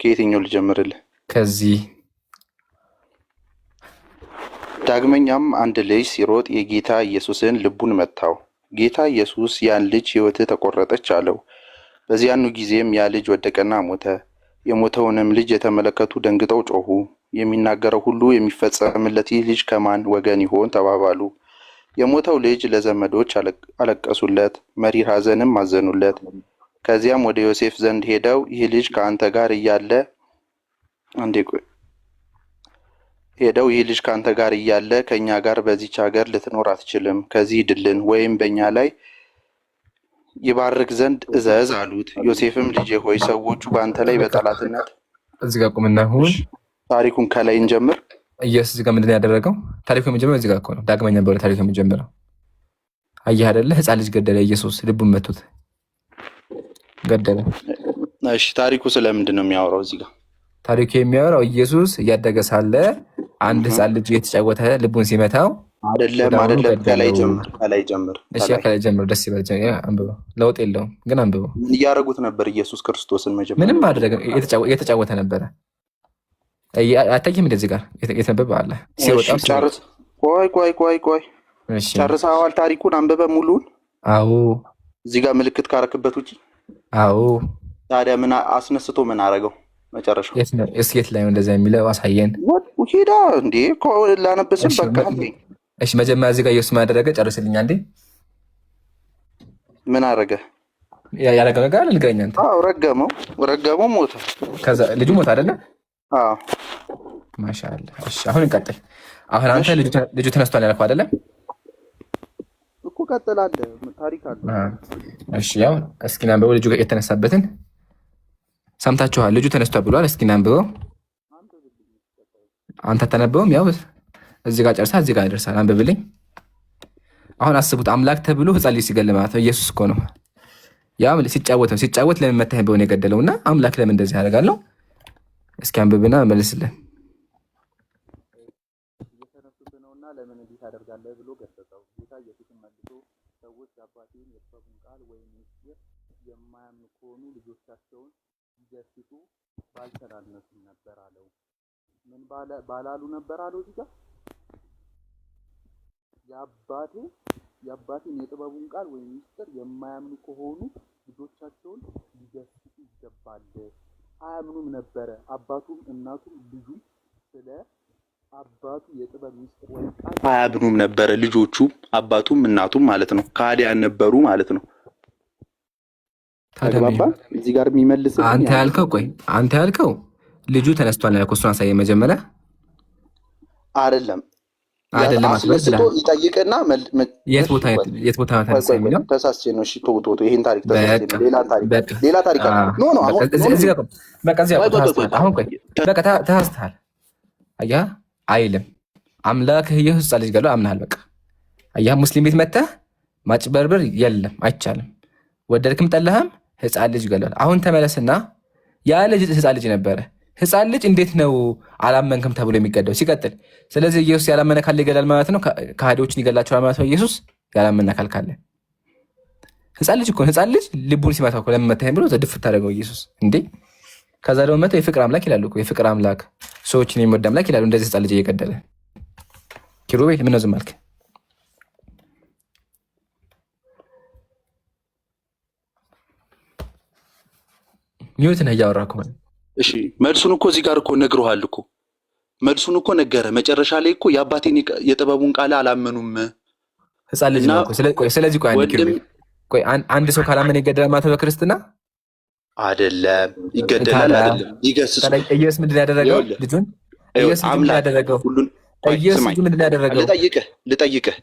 ከየትኛው ልጀምርልህ? ከዚህ ዳግመኛም አንድ ልጅ ሲሮጥ የጌታ ኢየሱስን ልቡን መታው። ጌታ ኢየሱስ ያን ልጅ ሕይወትህ ተቆረጠች አለው። በዚያኑ ጊዜም ያ ልጅ ወደቀና ሞተ። የሞተውንም ልጅ የተመለከቱ ደንግጠው ጮኹ። የሚናገረው ሁሉ የሚፈጸምለት ይህ ልጅ ከማን ወገን ይሆን ተባባሉ። የሞተው ልጅ ለዘመዶች አለቀሱለት፣ መሪር ሐዘንም አዘኑለት። ከዚያም ወደ ዮሴፍ ዘንድ ሄደው ይህ ልጅ ከአንተ ጋር እያለ ከእኛ ጋር በዚች ሀገር ልትኖር አትችልም። ከዚህ ድልን ወይም በእኛ ላይ ይባርክ ዘንድ እዘዝ አሉት። ዮሴፍም ልጄ ሆይ ሰዎቹ በአንተ ላይ በጠላትነት እዚህ ጋር ቁምና ሁን። ታሪኩን ከላይ እንጀምር። ኢየሱስ እዚህ ጋር ምንድን ነው ያደረገው? ታሪኩ የሚጀምረው እዚህ ጋር እኮ ነው። ዳግመኛ በሆነ ታሪኩ የሚጀምረው አየህ አይደለ? ሕፃን ልጅ ገደለ። ኢየሱስ ልቡን መቱት፣ ገደለ። እሺ ታሪኩ ስለምንድን ነው የሚያወራው? እዚህ ጋር ታሪኩ የሚያወራው ኢየሱስ እያደገ ሳለ አንድ ሕፃን ልጅ እየተጫወተ ልቡን ሲመታው አይደለም። ከላይ ጀምር። እሺ ከላይ ጀምር። ደስ ይበል። አንብበው። ለውጥ የለውም ግን አንብበው። ምን እያደረጉት ነበር? ኢየሱስ ክርስቶስን መጀመሪያ ምንም ማድረግ እየተጫወተ ነበረ። አታይም? እንደዚህ ጋር የተነበበ አለ ሲወጣ። ጨርስ። ቆይ ጨርሰዋል? ታሪኩን አንብበ ሙሉን? አዎ። እዚህ ጋር ምልክት ካረክበት ውጪ? አዎ። ታዲያ ምን አስነስቶ ምን አረገው? መጨረሻው የት ላይ ነው እንደዛ የሚለው? አሳየን። ሄዳ እንዴ ላነበስም በቃ። እሺ መጀመሪያ እዚህ ጋር ኢየሱስ ምን አደረገ? ጨርስልኝ አንዴ። ምን አረገ? ያደረገው ነገር አለ ንገረኝ አንተ። አዎ ረገመው፣ ሞተ። ከዛ ልጁ ሞተ አይደለ? አዎ ማሻአላ። እሺ አሁን እንቀጥል። አሁን አንተ ልጁ ተነስቷል ያልከው አይደለ እኮ? ቀጥላለህ፣ ታሪክ አለ። እሺ ያው እስኪ ናንበው። ልጁ የተነሳበትን ሰምታችኋል። ልጁ ተነስቷል ብሏል። እስኪ ናንበው። አንተ ተነበውም ያው እዚህ ጋር ጨርሳ እዚህ ጋር ይደርሳል። አንብብልኝ። አሁን አስቡት፣ አምላክ ተብሎ ሕፃን ልጅ ሲገል ማለት ነው። ኢየሱስ እኮ ነው ያው ሲጫወት ለምን መታህ ቢሆን የገደለውና አምላክ ለምን እንደዚህ ያደርጋለሁ? እስኪ አንብብና መልስልን። እየተነሱት ነውና ለምን እንዲህ ታደርጋለህ ብሎ ገሰጸው። ጌታ ኢየሱስን መልሶ ሰዎች የአባቴን የጥበቡን ቃል ወይም ምስጢር የማያምኑ ከሆኑ ልጆቻቸውን ይገስጹ ባልተናነሱም ነበር አለው። ምን ባላሉ ነበር አለው? እዚህ ጋር የአባቴን የጥበቡን ቃል ወይም ምስጢር የማያምኑ ከሆኑ ልጆቻቸውን ሊገስጹ ይገባል። አያምኑም ነበረ። አባቱም እናቱም ልጁም ስለ አባቱ የጥበብ ምስጢር ወይም ቃል አያምኑም ነበረ። ልጆቹ አባቱም እናቱም ማለት ነው ከሃዲያን ነበሩ ማለት ነው። ተግባባ? እዚህ ጋር የሚመልስ አንተ ያልከው ልጁ ተነስቷል ነው ያልከው። እሱን አሳየኝ መጀመሪያ። አይደለም አስነስቶ ይጠይቅና የት ቦታ ተነሳ የሚለው ተሳስቼ ነው። እሺ ቶቶ ይሄን ታሪክ ተሳስቼ ነው። ሌላ ታሪክ ኖ አሁን እዚህ ጋር በቃ ተሳስተሃል። አየህ አይልም አምላክህ ኢየሱስ ሕፃን ልጅ ገለው አምናሃል። በቃ አየህ ሙስሊም ቤት መተህ ማጭበርበር የለም አይቻልም። ወደድክም ጠላህም ሕፃን ልጅ ገለዋል። አሁን ተመለስና ያ ልጅ ሕፃን ልጅ ነበረ። ሕፃን ልጅ እንዴት ነው አላመንክም ተብሎ የሚገደው? ሲቀጥል ስለዚህ ኢየሱስ ያላመነ ካለ ይገላል ማለት ነው። ከሃዲዎችን ይገላቸዋል ማለት ነው። ኢየሱስ ያላመነ ካለ ሕፃን ልጅ እኮ ሕፃን ልጅ ልቡን ሲመታው እኮ ለምን መታኸኝ ብሎ ዘድፍ ታደርገው ኢየሱስ እንዴ። ከዛ ደግሞ መተው የፍቅር አምላክ ይላሉ እኮ። የፍቅር አምላክ ሰዎችን የሚወድ አምላክ ይላሉ። እንደዚህ ሕፃን ልጅ እየገደለ ኪሩቤል ምነው ዝም አልክ? ሚዩት ነህ እያወራህ ከሆነ እሺ መልሱን እኮ እዚህ ጋር እኮ ነግሮሃል እኮ። መልሱን እኮ ነገረ። መጨረሻ ላይ እኮ የአባቴን የጥበቡን ቃል አላመኑም። ሕፃን ልጅ ነው እኮ። ስለዚህ ቆይ አንድ ሰው ካላመነ ይገደላል ማለት ነው በክርስትና? አይደለም ይገደላል፣ አይደለም ይገስጽ። ኢየሱስ ምንድን ያደረገው ልጁን? ኢየሱስ ምንድን ያደረገው? ልጠይቅህ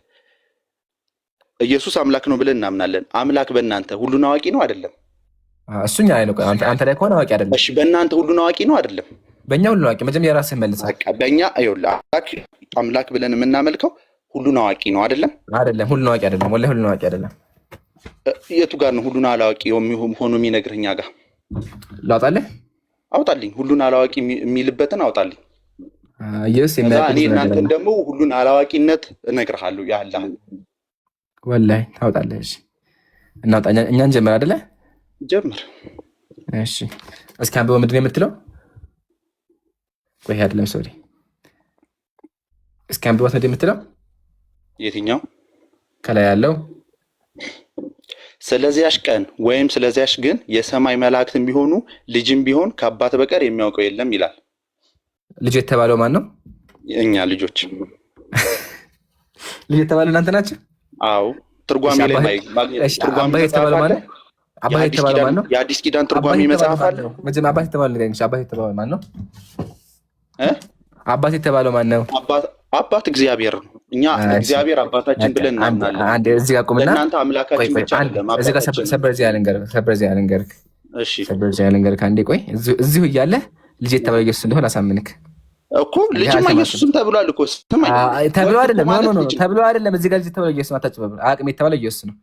ኢየሱስ አምላክ ነው ብለን እናምናለን። አምላክ በእናንተ ሁሉን አዋቂ ነው አይደለም? እሱኛ ላይ ነው። አንተ ላይ ከሆነ አዋቂ አይደለም። እሺ በእናንተ ሁሉን አዋቂ ነው አይደለም? በእኛ ሁሉን አዋቂ። መጀመሪያ የራስህን መልስ። በእኛ አምላክ ብለን የምናመልከው ሁሉን አዋቂ ነው አይደለም? አይደለም፣ ሁሉን አዋቂ አይደለም። ወላሂ ሁሉን አዋቂ አይደለም። የቱ ጋር ነው ሁሉን አላዋቂ ሆኖ የሚነግርህ? እኛ ጋር ላውጣልህ? አውጣልኝ። ሁሉን አላዋቂ የሚልበትን አውጣልኝ። ኢየሱስ እኔ እናንተን ደግሞ ሁሉን አላዋቂነት እነግርሃለሁ። ያላህ ወላሂ ታውጣለህ። እሺ እናውጣ። እኛን ጀምር አይደለ? ጀምር። እሺ እስኪ አንብበው። ምንድን ነው የምትለው? ቆይ አይደለም ሶሪ። እስኪ አንብበው። ምንድን ነው የምትለው? የትኛው? ከላይ ያለው ስለዚያሽ ቀን ወይም ስለዚያሽ ግን የሰማይ መላእክትም ቢሆኑ ልጅም ቢሆን ከአባት በቀር የሚያውቀው የለም ይላል። ልጅ የተባለው ማን ነው? እኛ ልጆች። ልጅ የተባለው እናንተ ናችሁ? አዎ ትርጓሜ ላይ አባት የተባለው ማን ነው? አባት የተባለው ማን ነው? የአዲስ ኪዳን ትርጓሜ መጽሐፍ አለ። መጀመሪያ አባት የተባለው ነገር አባት የተባለው ማን ነው? አባት የተባለው ማን ነው? አባት እግዚአብሔር ነው። እኛ እግዚአብሔር አባታችን ብለን እናምናለን። አንዴ እዚህ ጋር ቁምና እናንተ አምላካችን ብቻ አይደለም። እዚህ ጋር ሰበር ዚያ ልንገርህ። እሺ ሰበር ዚያ ልንገርህ። አንዴ ቆይ እዚሁ እያለ ልጅ የተባለው ኢየሱስ እንደሆነ አሳምንክ እኮ። ልጅማ ኢየሱስም ተብሏል እኮ። ተብሎ አይደለም ኖ ተብሎ አይደለም። እዚህ ጋር ልጅ የተባለው ኢየሱስ አታጭበብ። አቅም የተባለው ኢየሱስ ነው።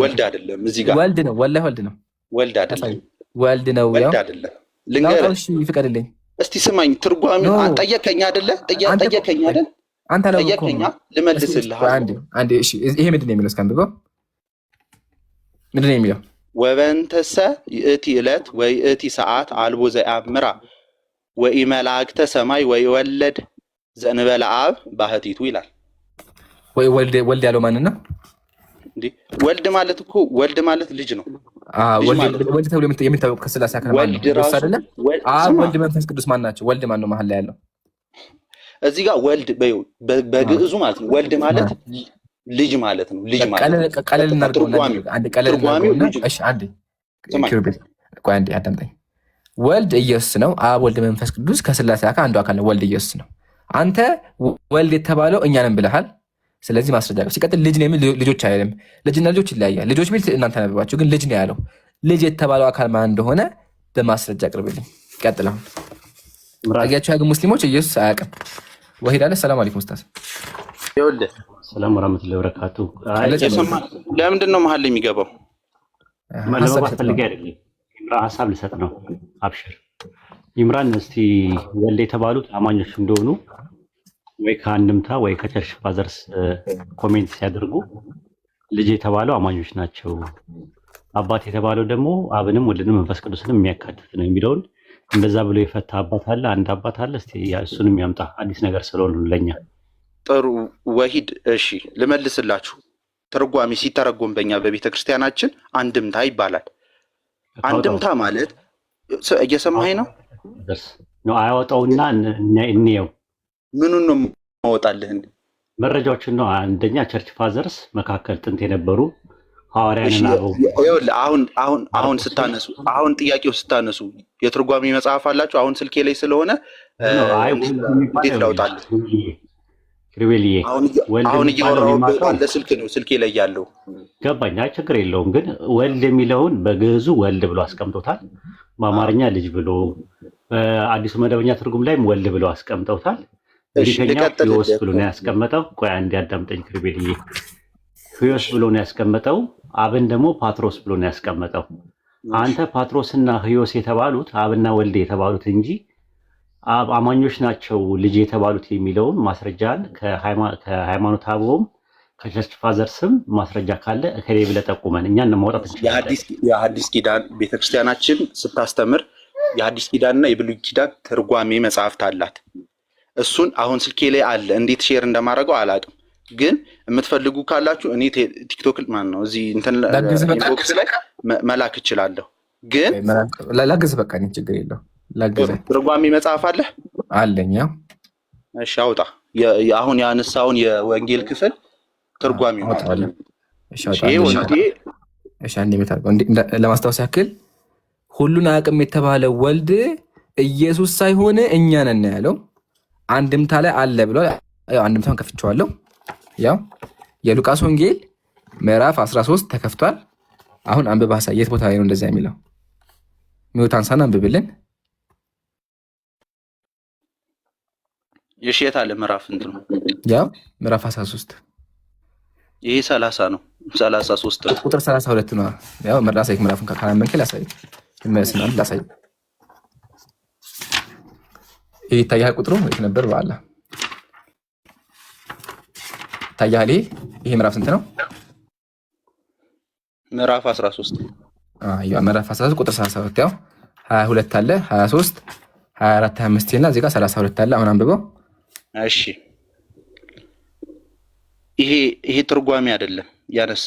ወልድ አይደለም። እዚህ ጋር ወልድ ነው። ወላሂ ወልድ ነው። ወልድ አይደለም። ወልድ ነው። ወልድ አይደለም። ልንገርህ። እሺ ይፍቀድልኝ። እስቲ ስማኝ። ትርጓሜው ጠየቀኝ አይደለ? ጠየቀኝ አይደል? አንተ ነው ጠየቀኝ። ልመልስልህ አንዴ። እሺ ይሄ ምንድን ነው የሚለው? እስኪ አንብበው። ምንድን ነው የሚለው? ወበንተሰ ይእቲ ዕለት ወይ እቲ ሰዓት አልቦ ዘአምራ ወይ መላእክተ ሰማይ ወይ ወለድ ዘእንበለ አብ ባህቲቱ ይላል። ወይ ወልድ ያለው ማንን ነው እንዴ? ወልድ ማለት እኮ ወልድ ማለት ልጅ ነው። ወልድ ተብሎ የሚታወቅ ከስላሴ አካል ማለት ነው። ወልድ መንፈስ ቅዱስ ማን ናቸው? ወልድ ማን ነው? መሀል ላይ ያለው እዚህ ጋር ወልድ በግዕዙ ማለት ነው። ወልድ ማለት ልጅ ማለት ነው። ልጅ ማለት ቀለል እናድርገው። አንዴ አዳምጠኝ። ወልድ ኢየሱስ ነው። አብ ወልድ መንፈስ ቅዱስ ከስላሴ አካል አንዱ አካል ነው። ወልድ ኢየሱስ ነው። አንተ ወልድ የተባለው እኛ ነን ብለሃል። ስለዚህ ማስረጃ ሲቀጥል ልጅ ነው የሚል ልጆች አይልም። ልጅና ልጆች ይለያያል። ልጆች ሚል እናንተ ነብባቸው፣ ግን ልጅ ነው ያለው። ልጅ የተባለው አካል ማን እንደሆነ በማስረጃ አቅርብልኝ። ቀጥል። አሁን አያችሁ ያግ ሙስሊሞች ኢየሱስ አያውቅም። ወሂድ አለ። ሰላም አለይኩም ኡስታዝ። ይኸውልህ ሰላም ወራህመቱላሂ ወበረካቱ። ለምንድን ነው መሀል የሚገባው? ለማለት ፈልጌ አይደለም። ኢምራን ሀሳብ ልሰጥ ነው። አብሽር ኢምራን። እስቲ ወልድ የተባሉት አማኞች እንደሆኑ ወይ ከአንድምታ ወይ ከቸርች ፋዘርስ ኮሜንት ሲያደርጉ ልጅ የተባለው አማኞች ናቸው፣ አባት የተባለው ደግሞ አብንም ወልድንም መንፈስ ቅዱስንም የሚያካትት ነው የሚለውን እንደዛ ብሎ የፈታ አባት አለ። አንድ አባት አለ። እስቲ እሱንም ያምጣ፣ አዲስ ነገር ስለሆነ ለኛ። ጥሩ ወሂድ። እሺ ልመልስላችሁ። ትርጓሜ ሲተረጎም በእኛ በቤተ ክርስቲያናችን አንድምታ ይባላል። አንድምታ ማለት እየሰማኸኝ ነው? አያወጣውና እንየው። ምኑን ነው ማወጣልህ? መረጃዎችን ነው። አንደኛ ቸርች ፋዘርስ መካከል ጥንት የነበሩ ሐዋርያንና አሁን ስታነሱ አሁን ጥያቄው ስታነሱ የትርጓሜ መጽሐፍ አላችሁ? አሁን ስልኬ ላይ ስለሆነ እንዴት ላውጣልህ? ክሪቤልዬ አሁን እያወራሁበት ባለ ስልክ ነው ስልኬ ላይ ያለው። ገባኝ። አይ ችግር የለውም። ግን ወልድ የሚለውን በግዕዙ ወልድ ብሎ አስቀምጦታል። በአማርኛ ልጅ ብሎ፣ በአዲሱ መደበኛ ትርጉም ላይም ወልድ ብሎ አስቀምጠውታል። ግሪከኛው ሂዮስ ብሎ ነው ያስቀመጠው። ቆይ አንዴ አዳምጠኝ ክሪቤልዬ። ሂዮስ ብሎ ነው ያስቀመጠው። አብን ደግሞ ፓትሮስ ብሎ ነው ያስቀመጠው። አንተ ፓትሮስና ሂዮስ የተባሉት አብና ወልድ የተባሉት እንጂ አማኞች ናቸው ልጅ የተባሉት የሚለውን ማስረጃን ከሃይማኖት አበውም ከቸርች ፋዘር ስም ማስረጃ ካለ እከሌ ብለህ ጠቁመን እኛን ማውጣት እንችላለን። የሐዲስ ኪዳን ቤተክርስቲያናችን ስታስተምር የሐዲስ ኪዳንና የብሉይ ኪዳን ትርጓሜ መጽሐፍት አላት። እሱን አሁን ስልኬ ላይ አለ። እንዴት ሼር እንደማደርገው አላውቅም፣ ግን የምትፈልጉ ካላችሁ እኔ ቲክቶክ ማን ነው እዚህ እንትን ኢንቦክስ ላይ መላክ እችላለሁ። ግን ላግዝ በቃ ችግር የለው። ትርጓሜ መጽሐፍ አለ አለኛ። እሺ አውጣ። አሁን ያነሳውን የወንጌል ክፍል ትርጓሜ ነው። ለማስታወስ ያክል ሁሉን አቅም የተባለ ወልድ ኢየሱስ ሳይሆን እኛ ነን ያለው አንድምታ ላይ አለ ብሎ አንድምታውን ከፍቼዋለሁ። ያው የሉቃስ ወንጌል ምዕራፍ 13 ተከፍቷል። አሁን አንብባ የት ቦታ ላይ ነው እንደዚያ የሚለው? ሚውት አንሳና አንብብልን። የሽየት አለ ምዕራፍ እንትን ነው ያው ምዕራፍ 13 ይሄ 30 ነው 33 ነው ቁጥር 32 ነው። ያው ምዕራፍ ምዕራፍን ካላመንክ ላሳይ ይመስላል ላሳይ ይህ ይታያል። ቁጥሩ የት ነበር? በኋላ ይታያል። ይሄ ምዕራፍ ስንት ነው? ምዕራፍ 13 ምዕራፍ 13 ቁጥር 32 ያው 22 አለ 23 24 25 እና እዚህ ጋር 32 አለ። አሁን አንብበው። እሺ ይሄ ትርጓሜ አይደለም ያነሳ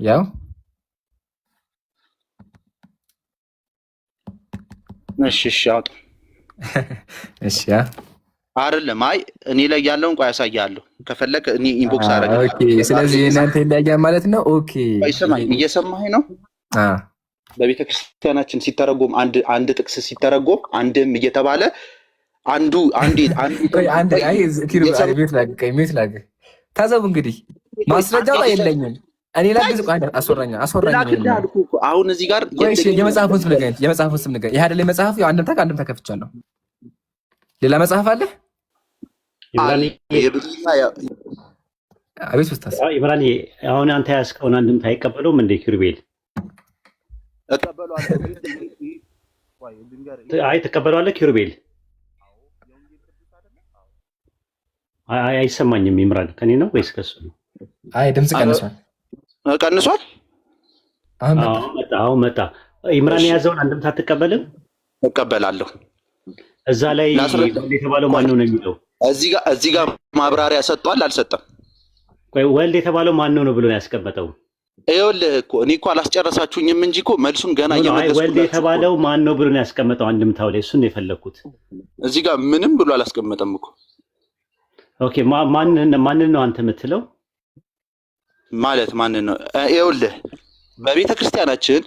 ያው እሺ አውጣ። እሺ አይደለም አይ እኔ ላይ ያለውን ቆይ ያሳያለሁ። ከፈለክ እኔ ኢንቦክስ አደረገ። ኦኬ ስለዚህ እናንተ ይለያያል ማለት ነው። ኦኬ እየሰማኸኝ ነው? በቤተ ክርስቲያናችን ሲተረጎም አንድ ጥቅስ ሲተረጎም አንድም እየተባለ አንዱ ታዘቡ። እንግዲህ ማስረጃው ላይ የለኝም እኔ ላግዝ። አስወራኛ አሁን እዚህ ጋር የመጽሐፉን ስም ንገረኝ። ይህ አይደለ መጽሐፉ? አንድምታ ከፍቻለሁ። ሌላ መጽሐፍ አለ? አቤት ውስጥ ኢብራኒ አሁን አንተ ያስከውን አንድምታ አይቀበለውም እንደ ኪሩቤል? አይ ትቀበለዋለህ ኪሩቤል? አይሰማኝም። ኢምራን ከኔ ነው ወይስ ከሱ ነው? አይ ድምጽ ቀንሷል። አሁን መጣ። ኢምራን የያዘውን አንድምታ አትቀበልም? እቀበላለሁ። እዛ ላይ ወልድ የተባለው ማን ነው የሚለው? እዚህ ጋር ማብራሪያ ሰጥቷል አልሰጠም? ቆይ ወልድ የተባለው ማን ነው ብሎ ነው ያስቀመጠው? ይኸውልህ እኮ እኔ እኮ አላስጨረሳችሁኝም እንጂ እኮ መልሱን ገና እየመለስኩ። ወልድ የተባለው ማን ነው ብሎ ነው ያስቀመጠው አንድምታው ላይ? እሱን ነው የፈለኩት። እዚህ ጋር ምንም ብሎ አላስቀመጠም እኮ። ኦኬ ማንን ነው አንተ የምትለው? ማለት ማንን ነው? ይኸውልህ በቤተ ክርስቲያናችን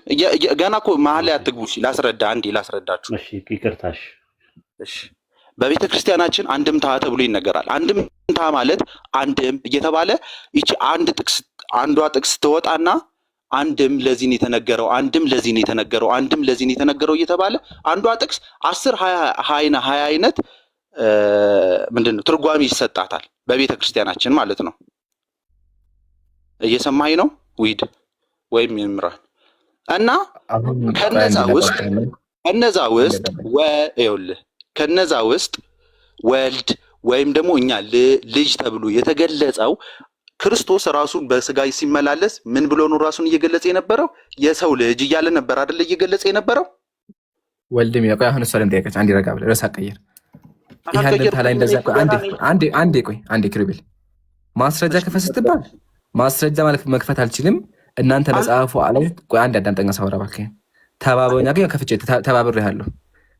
ገና እኮ መሀል ላይ አትግቡ። ላስረዳችሁ። እሺ ይቅርታሽ። እሺ በቤተ ክርስቲያናችን አንድምታ ተብሎ ይነገራል። አንድምታ ማለት አንድም እየተባለ ይቺ አንዷ ጥቅስ ትወጣና አንድም ለዚህ ነው የተነገረው፣ አንድም ለዚህ ነው የተነገረው፣ አንድም ለዚህ ነው የተነገረው እየተባለ አንዷ ጥቅስ 10 20 አይነት ምንድነው ትርጓሜ ይሰጣታል በቤተ ክርስቲያናችን ማለት ነው። እየሰማኸኝ ነው ዊድ ወይም ይምራል? እና ከነዛ ውስጥ ወልድ ወይም ደግሞ እኛ ልጅ ተብሎ የተገለጸው ክርስቶስ ራሱ በስጋ ሲመላለስ ምን ብሎ ነው ራሱን እየገለጸ የነበረው? የሰው ልጅ እያለ ነበር አይደል እየገለጸ የነበረው? ወልድም ያው አሁን እሷ ለምን ጠየቀች? አንዴ ረጋ ብለህ ርዕስ አትቀይር። ይሄ አንድምታ ላይ እንደዛ አንዴ ኪሩቤል ማስረጃ ክፈት ስትባል ማስረጃ ማለት መክፈት አልችልም። እናንተ መጽሐፉ አለ። ቆይ አንድ አዳምጠኛ ሳወራ እባክህ ተባበኛ። ግን ከፍቼ ተባብሬሃለሁ።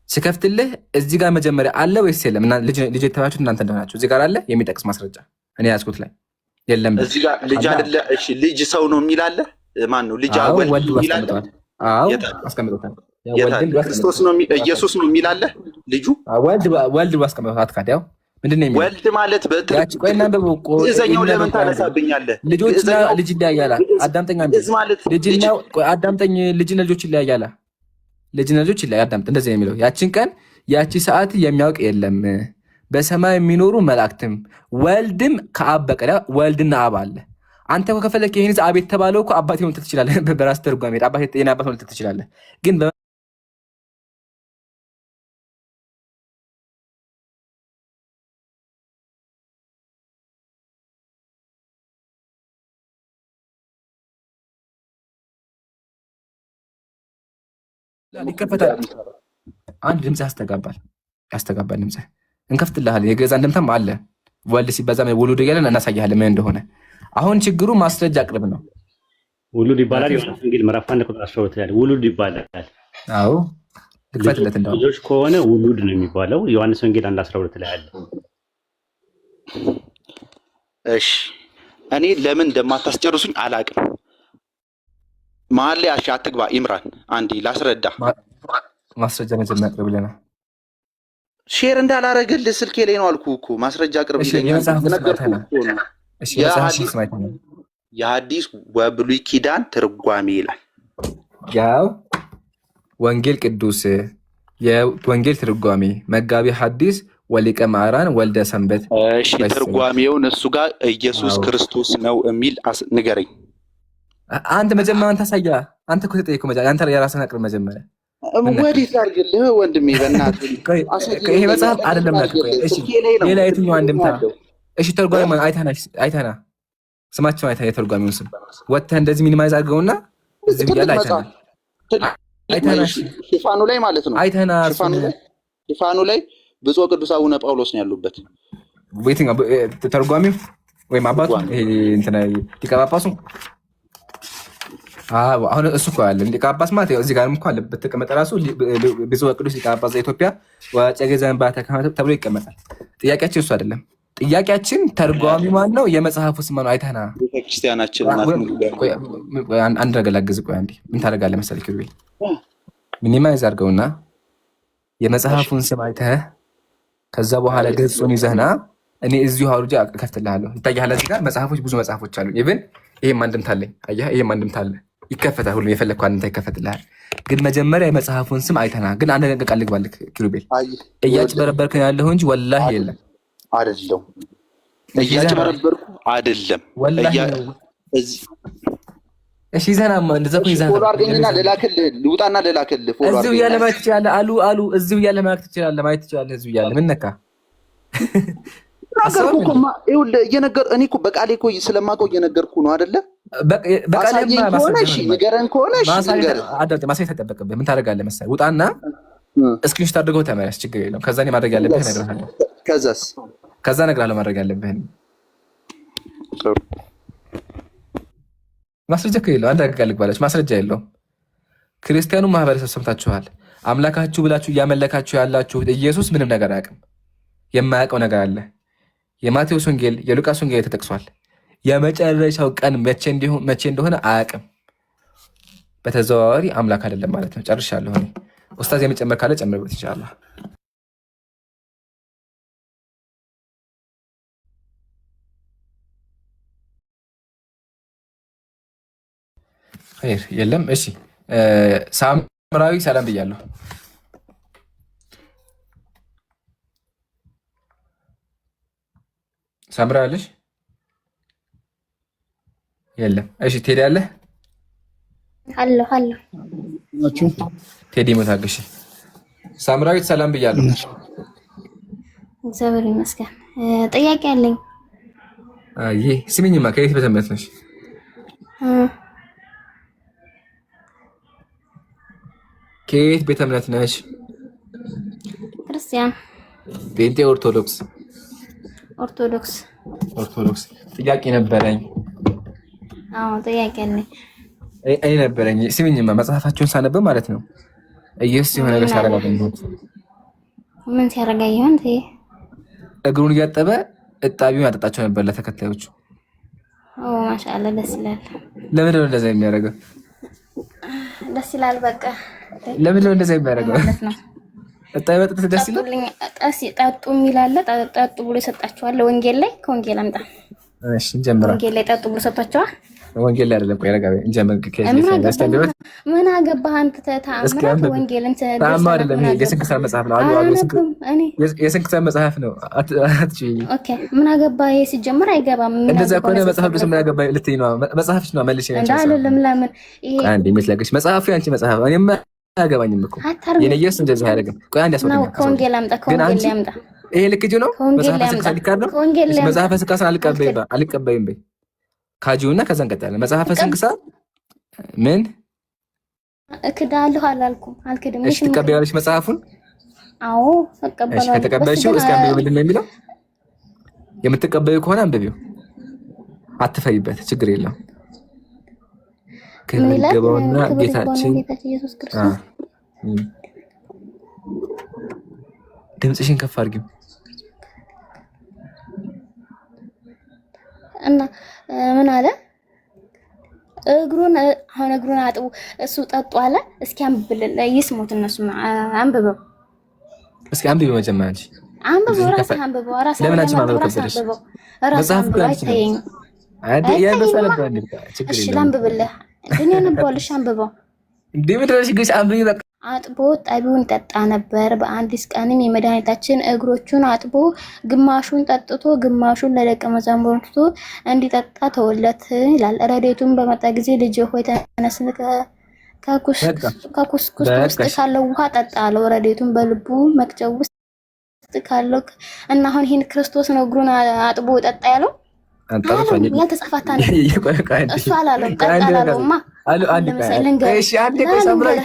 ሲከፍትልህ እዚህ ጋር መጀመሪያ አለ ወይስ የለም? ልጅ የተባላችሁት እናንተ እንደሆናችሁ እዚህ ጋር አለ የሚጠቅስ ማስረጃ እኔ ያዝኩት ላይ የለም። እዚህ ጋር ልጅ አይደለ? እሺ ልጅ ሰው ነው የሚል አለ? ማን ነው ልጅ? ወልድ አስቀምጠዋል። አዎ አስቀምጠዋል። ክርስቶስ ነው ኢየሱስ ነው የሚል አለ? ልጁ ወልድ አስቀምጠዋል። አትካድ። ያው ምንድነው የሚለው? ወልድ ማለት በትክክለኛው ለምን ታነሳብኛለህ? ልጆችና ልጅ ይለያያል። አዳምጠኛ ልጅና አዳምጠኝ። ልጅና ልጆች ይለያያል። ልጅና ልጆች ይለያያል። አዳምጥ። እንደዚህ ነው የሚለው። ያቺን ቀን ያቺ ሰዓት የሚያውቅ የለም በሰማይ የሚኖሩ መላእክትም ወልድም ከአብ በቀር። ወልድና አብ አለ። አንተ እኮ ከፈለክ ይሄን አብ የተባለው እኮ አባቴ ነው ልትል ትችላለህ። በራስ ተርጓሜ አባቴ የኔ አባት ነው ልትል ትችላለህ። ግን ይከፈታል። አንድ ድምጽ ያስተጋባል ድምጽ እንከፍትልሃለን። የገዛ እንደምታም አለ። ወልድ ሲበዛ ውሉድ እያለን እናሳያለን ምን እንደሆነ። አሁን ችግሩ ማስረጃ አቅርብ ነው። ውሉድ ይባላል። ዮሐንስ ወንጌል ምዕራፍ 1 ቁጥር 12 ላይ ውሉድ ይባላል። አዎ ልክፈትለት እንደው ልጆች ከሆነ ውሉድ ነው የሚባለው። ዮሐንስ ወንጌል 1:12 ላይ አለ። እሺ እኔ ለምን እንደማታስጨርሱኝ አላቅም። መሀል ላይ አትግባ። ኢምራን አንዴ ላስረዳ። ማስረጃ መጀመሪያ አቅርብልኝ። ሼር እንዳላረግልህ ስልኬ ላይ ነው አልኩህ እኮ። ማስረጃ አቅርብልኝ። የሐዲስ ወብሉይ ኪዳን ትርጓሜ ይላል። ያው ወንጌል ቅዱስ የወንጌል ትርጓሜ መጋቢ ሐዲስ ወሊቀ ማዕራን ወልደ ሰንበት። እሺ ትርጓሜውን እሱ ጋር ኢየሱስ ክርስቶስ ነው የሚል ንገረኝ። አንተ መጀመሪያ ታሳያ። አንተ እኮ ተጠየቅኩ። አንተ የራስህን አቅርብ መጀመሪያ። ወዴት ላድርግልህ ወንድሜ? በእናትህ ይሄ መጽሐፍ አይደለም። እሺ ሌላ የትኛው አንድምታ? እሺ ተርጓሚ አይተና ስማቸው አይተና የተርጓሚውን ስም ወጥተህ እንደዚህ ሚኒማይዝ አድርገውና እዚህ ብያለሁ አይተና ሽፋኑ ላይ ማለት ነው። አይተና ሽፋኑ ላይ ብፁዕ ቅዱስ አቡነ ጳውሎስ ነው ያሉበት። የትኛው ተርጓሚው ወይም አባቱ ይሄ እንትና ሊቀ ጳጳሱ? አሁን እሱ እኮ አለ ሊቀ ጳጳስ ማለት እዚህ ጋርም እኮ አለበት ተቀመጠ። ራሱ ብፁዕ ቅዱስ ሊቀ ጳጳስ ዘኢትዮጵያ ወዕጨጌ ዘእንበአተ ካህናት ተብሎ ይቀመጣል። ጥያቄያችን እሱ አይደለም። ጥያቄያችን ተርጓሚ ማን ነው? የመጽሐፉ ስም ነው። አይተና ቤተክርስቲያናችን አንድ ነገር ላግዝ። ቆይ አንዴ ምን ታደርጋለህ መሰለህ? ኪሩቤል ሚኒማይዝ አድርገውና የመጽሐፉን ስም አይተህ ከዛ በኋላ ገጹን ይዘህና እኔ እዚሁ አውርጄ እከፍትልሃለሁ። ይታያል። እዚህ ጋር መጽሐፎች ብዙ መጽሐፎች አሉ። ኢቭን ይሄም አንድምታ አለኝ። አየህ፣ ይሄም አንድምታ አለ። ይከፈታል። ሁሉም የፈለግከው አንድምታ ይከፈትልሃል። ግን መጀመሪያ የመጽሐፉን ስም አይተና። ግን አንድ ነገር ቃል ልግባልህ ኪሩቤል፣ እያጭበረበርክ ነው ያለኸው እንጂ ወላሂ የለም። አይደለም እያጭበረበርኩ አይደለም። እሺ ዘናማ እንደዛ እኮ ይዘና ፎሎ አድርገኝና ልላክልህ፣ ልውጣና ልላክልህ። ፎሎ እዚሁ እያለ ማየት ትችላለህ። አሉ እዚሁ እያለ ማየት ትችላለህ። ማየት ትችላለህ እዚሁ እያለ ምን ነካ? እኔ እኮ በቃሌ እኮ ስለማውቀው እየነገርኩህ ነው አይደለ? በቃሌ ከሆነ እሺ ንገረን፣ ከሆነ እሺ ንገረን። ማሳየት ተጠበቅብህ። ምን ታደርጋለህ መሰለህ? ውጣና እስክሪንሾት አድርገው ተመለስ። ችግር የለውም። ከዛ እኔ ማድረግ ያለብህ እነግርሃለሁ። ከዛ እነግርሃለሁ ማድረግ ያለብህን። ማስረጃ እኮ የለውም። አንድ ነገር ልግባለች። ማስረጃ የለውም። ክርስቲያኑ ማህበረሰብ ሰምታችኋል። አምላካችሁ ብላችሁ እያመለካችሁ ያላችሁት ኢየሱስ ምንም ነገር አያውቅም። የማያውቀው ነገር አለ። የማቴዎስ ወንጌል፣ የሉቃስ ወንጌል ተጠቅሷል። የመጨረሻው ቀን መቼ እንደሆነ አያውቅም። በተዘዋዋሪ አምላክ አይደለም ማለት ነው። ጨርሻለሁ። ኡስታዝ የሚጨመር ካለ ጨምርበት ኢንሻአላህ። የለም። እሺ ሳምራዊ ሰላም ብያለሁ። ሳምራ አለሽ? የለም። እሺ ቴዲ አለ? አለሁ። ቴዲ ሞታገሽ። ሳምራዊት ሰላም ብያለሁ። እግዚአብሔር ይመስገን። ጥያቄ አለኝ። ይሄ ስሚኝማ፣ ከየት ቤተ እምነት ነሽ? ከየት ቤተ እምነት ነሽ? ክርስቲያን፣ ጴንጤ፣ ኦርቶዶክስ? ኦርቶዶክስ። ጥያቄ ነበረኝ። ጥያቄ አለኝ። እኔ ነበረኝ። ስሚኝማ፣ መጽሐፋቸውን ሳነብ ማለት ነው ኢየሱስ የሆነ ነገር ሲያረጋግጥ ምን ሲያረጋ ይሆን? እግሩን እያጠበ እጣቢውን ያጠጣቸው ነበር ለተከታዮቹ። ማሻአላ ደስ ይላል። ለምንድን ነው እንደዛ የሚያደርገው? ደስ ይላል። በቃ ለምንድን ነው እንደዛ የሚያደርገው? እጣቢ መጠጣት ደስ ይላል። ጠጡ የሚላለ ጠጡ ብሎ ይሰጣቸዋል። ወንጌል ላይ ከወንጌል አምጣ። እሺ እንጀምራ። ወንጌል ላይ ጠጡ ብሎ ሰጣቸዋል። ወንጌል ላይ አይደለም። ቆይ ረጋቤ እንጀምር። ምን አገባህ አንተ? ተአምራት ወንጌልን ተአምራት አይደለም። ይሄ የስንክሳር መጽሐፍ ነው። የስንክሳር መጽሐፍ ነው። ኦኬ ምን አገባህ? ይሄ ሲጀምር አይገባም። እንደዛ ከሆነ መጽሐፍ ቅዱስ ምን አገባህ ልትይ ነው? መጽሐፍሽ ነው መልሽ። አይደለም። ለምን ይሄ አንዴ የምትለግሽ መጽሐፍ ያንቺ መጽሐፍ ነው። እኔማ አያገባኝም እኮ የኔ ኢየሱስ እንደዛ አያደርግም። ቆይ አንዴ አስወጣኝ። ከወንጌል አምጣ። ከወንጌል ላይ አምጣ። ይሄ ልክ ነው። መጽሐፍ ስንክሳር ሊካድ ነው። መጽሐፍ ስንክሳር አልቀበይም በይ ካጂውና ከዛ እንቀጥላለን። መጽሐፈ ስንክሳር ምን እክዳለሁ አላልኩም፣ አልክድም። እሺ ትቀበያለሽ መጽሐፉን? አዎ እቀበላለሁ። እሺ ከተቀበልሽው እስኪ አንብቢው። ምንድን ነው የሚለው? የምትቀበዩ ከሆነ አንብቢው፣ አትፈይበት፣ ችግር የለውም። ከሚገባውና ጌታችን ኢየሱስ ክርስቶስ ድምፅሽን ከፍ አድርጊው እና ምን አለ? እግሩን አጥቡ እሱ ጠጡ አለ። እስኪ አንብብል ይስሙት እነሱ አንብበው። እስኪ አንብበው መጀመሪያ እንጂ አንብበው፣ ራስህ አንብበው። ራስህ ለምን አንቺ ማንበብ ከበደሽ? መጽሐፍ ቅዱስ አይተኸኝ እሺ ላንብብልህ። ግን ያነበዋልሽ አንብበው። እንዴ ምድረሽ ግሽ አንብቢ በቃ። አጥቦ ጠቢውን ጠጣ ነበር። በአንዲስ ቀንም የመድኃኒታችን እግሮቹን አጥቦ ግማሹን ጠጥቶ ግማሹን ለደቀ መዛሙርቱ እንዲጠጣ ተወለት ይላል። ረድኤቱም በመጣ ጊዜ ልጄ ሆይ ከኩስኩስ ውስጥ ካለው ውሃ ጠጣ አለው። ረድኤቱን በልቡ መቅጨው ውስጥ ካለው እና አሁን ይሄን ክርስቶስ ነው እግሩን አጥቦ ጠጣ ያለው ያልተጻፋታ ነው እሱ አላለም። ጠጣ አላለውማ እሺ አንዴ ቆይ ሳምራዊ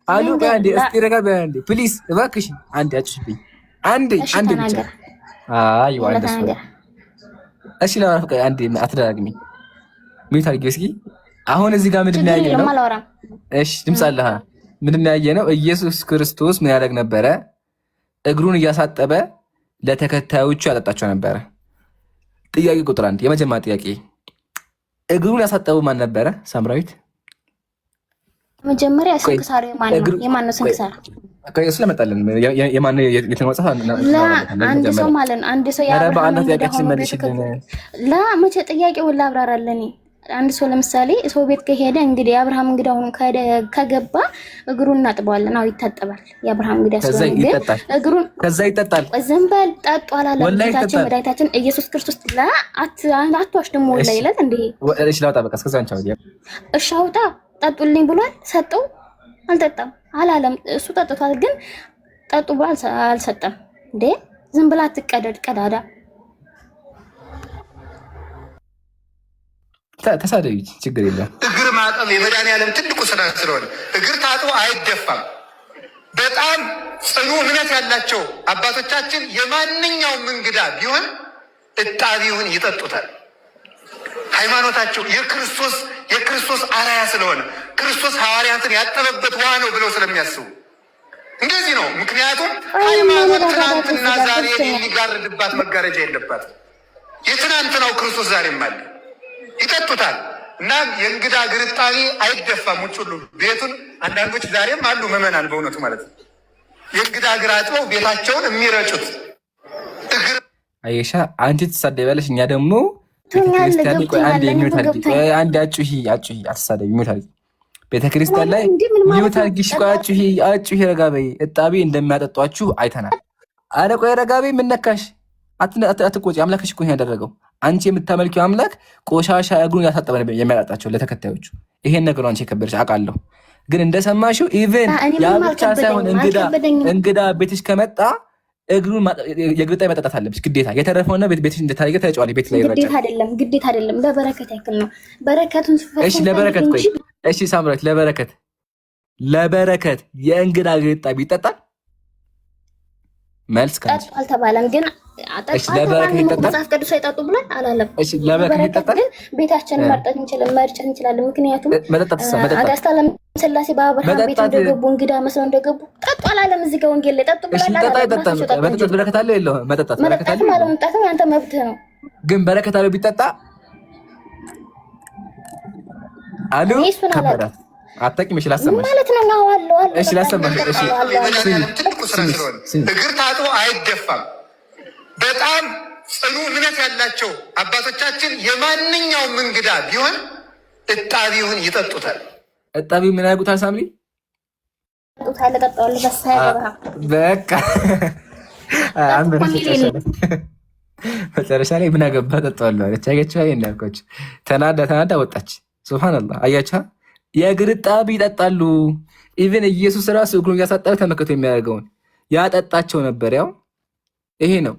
አሉ አንዴ እስቲ ረጋ በአንዴ ፕሊዝ እባክሽ አንዴ አጭሽብኝ አንዴ ብቻ አይ ወንደስ እሺ ለማፍቀ አንዴ አትደጋግሚ ምን ታርጊ እስኪ አሁን እዚህ ጋር ምንድን ነው ያየነው? እሺ ድምጽ አለህ ምንድን ነው ያየነው? ኢየሱስ ክርስቶስ ምን ያደርግ ነበረ? እግሩን እያሳጠበ ለተከታዮቹ ያጠጣቸው ነበረ። ጥያቄ ቁጥር 1 የመጀመሪያ ጥያቄ እግሩን ያሳጠበው ማን ነበረ? ሳምራዊት መጀመሪያ ስንክሳር የማን ነው ስንክሳር? ስለመጣለን የማን የተመጻፈ አንድ ሰው ማለት ነው። አንድ ሰው ያብራራል መቼ ጥያቄውን ላብራራለኝ። አንድ ሰው ለምሳሌ ሰው ቤት ከሄደ እንግዲህ የአብርሃም እንግዳ ሆኖ ከገባ እግሩን እናጥበዋለን። አዎ ይታጠባል። የአብርሃም እንግዳ ስለሆነ እግሩን ከዛ ይጠጣል። ዘንበል ጠጡ አላለም ጌታችን መድኃኒታችን ኢየሱስ ክርስቶስ አትዋሽ ደግሞ ወላሂ ይላል እንዴ። እሺ ላውጣ በቃ እስከዛ አንቺ አውጣ እሺ አውጣ ጠጡልኝ ብሏል። ሰጠው አልጠጣም አላለም። እሱ ጠጥቷል፣ ግን ጠጡ ብሎ አልሰጠም። እንዴ ዝም ብላ አትቀደድ ቀዳዳ ተሳደቢ ችግር የለም። እግር ማጠብ የመድኃኒዓለም ትልቁ ስራ ስለሆነ እግር ታጥቦ አይደፋም። በጣም ጽኑ እምነት ያላቸው አባቶቻችን የማንኛውም እንግዳ ቢሆን እጣቢውን ይጠጡታል። ሃይማኖታቸው የክርስቶስ አርአያ ስለሆነ ክርስቶስ ሐዋርያትን ያጠበበት ውሃ ነው ብለው ስለሚያስቡ እንደዚህ ነው። ምክንያቱም ሃይማኖት ትናንትና ዛሬ የሚጋርድባት መጋረጃ የለባትም። የትናንትናው ክርስቶስ ዛሬም አለ። ይጠጡታል እና የእንግዳ እግር እጣቢ አይደፋም። ውጭ ሁሉ ቤቱን አንዳንዶች ዛሬም አሉ ምዕመናን በእውነቱ ማለት ነው የእንግዳ እግር አጥበው ቤታቸውን የሚረጩት እግር። አይሻ አንቺ ትሳደቢያለሽ፣ እኛ ደግሞ ቤተክርስቲያን ቆይ አንዴ የሚውት አድርጊ። ቆይ አንዴ አጩሂ አትሳደቢ፣ የሚውት አድርጊ። ቤተክርስቲያን ላይ የሚውት አድርጊ። ቆይ አጩሂ ረጋ በይ። እጣቢ እንደሚያጠጧችሁ አይተናል። አረ ቆይ ረጋ በይ። ምን ነካሽ? አትቆጪ። አምላክሽ እኮ ነው ያደረገው። አንቺ የምታመልኪው አምላክ ቆሻሻ እግሩን ያሳጠበ የሚያጠጣቸው ለተከታዮቹ። ይሄን ነገር አንቺ የከበደሽ አውቃለሁ፣ ግን እንደሰማሽው ኢቭን ያ ብቻ ሳይሆን እንግዳ ቤትሽ ከመጣ እግሩን የእግር ጣቢ መጠጣት አለብሽ ግዴታ። የተረፈውና ቤትሽ እንደታየ ተጫዋለሽ። ቤት ላይ ይረጫል። ግዴታ አይደለም፣ ለበረከት ያክል ነው። በረከቱን እሺ፣ ለበረከት ቆይ እሺ፣ ሳምራዊት ለበረከት የእንግዳ እግር ጣቢ ይጠጣል? መልስ ካንቺ አልተባለም፣ ግን መጽሐፍ ቅዱስ አይጠጡ ብሏል አላለም። በረከት ግን ቤታችንን መርጨት እንችላለን። ምክንያቱም አጋስታ ለምስላሴ በአብርሃም ቤት እንደገቡ እንግዳ መስለው እንደገቡ ጠጡ አላለም። እዚህ ጋር ወንጌል ላይ ጠጡ ብሏል አላለም። መጠጣት በረከት አለው የለውም? መጠጣት አለመምጣትም ያንተ መብትህ ነው። ግን በረከት አለው ቢጠጣ አሉ ከበዳት አታውቂም። እሺ ላሰማሽ ማለት ነው ነው አለው አለው። እሺ ላሰማሽ። እሺ ትልቁ ስራ ስለሆነ እግር ታጥቦ አይደፋም። በጣም ጽኑ እምነት ያላቸው አባቶቻችን የማንኛውም እንግዳ ቢሆን እጣቢውን ይጠጡታል። እጣቢው ምን ያደርጉታል? ሳምሪ ይጠጡታል። ተጠጣው በቃ መጨረሻ ላይ ምን አገባ ጠጣዋለሁ አለች። አያችሁ አይደል? እንዳልኳችሁ ተናዳ ወጣች። ሱብሃንአላህ አያችሁ። የእግር እጣቢ ይጠጣሉ። ኢቭን ኢየሱስ ራሱ እግሩን እያሳጠበ ተመከቱ የሚያደርገውን ያጠጣቸው ነበር። ያው ይሄ ነው።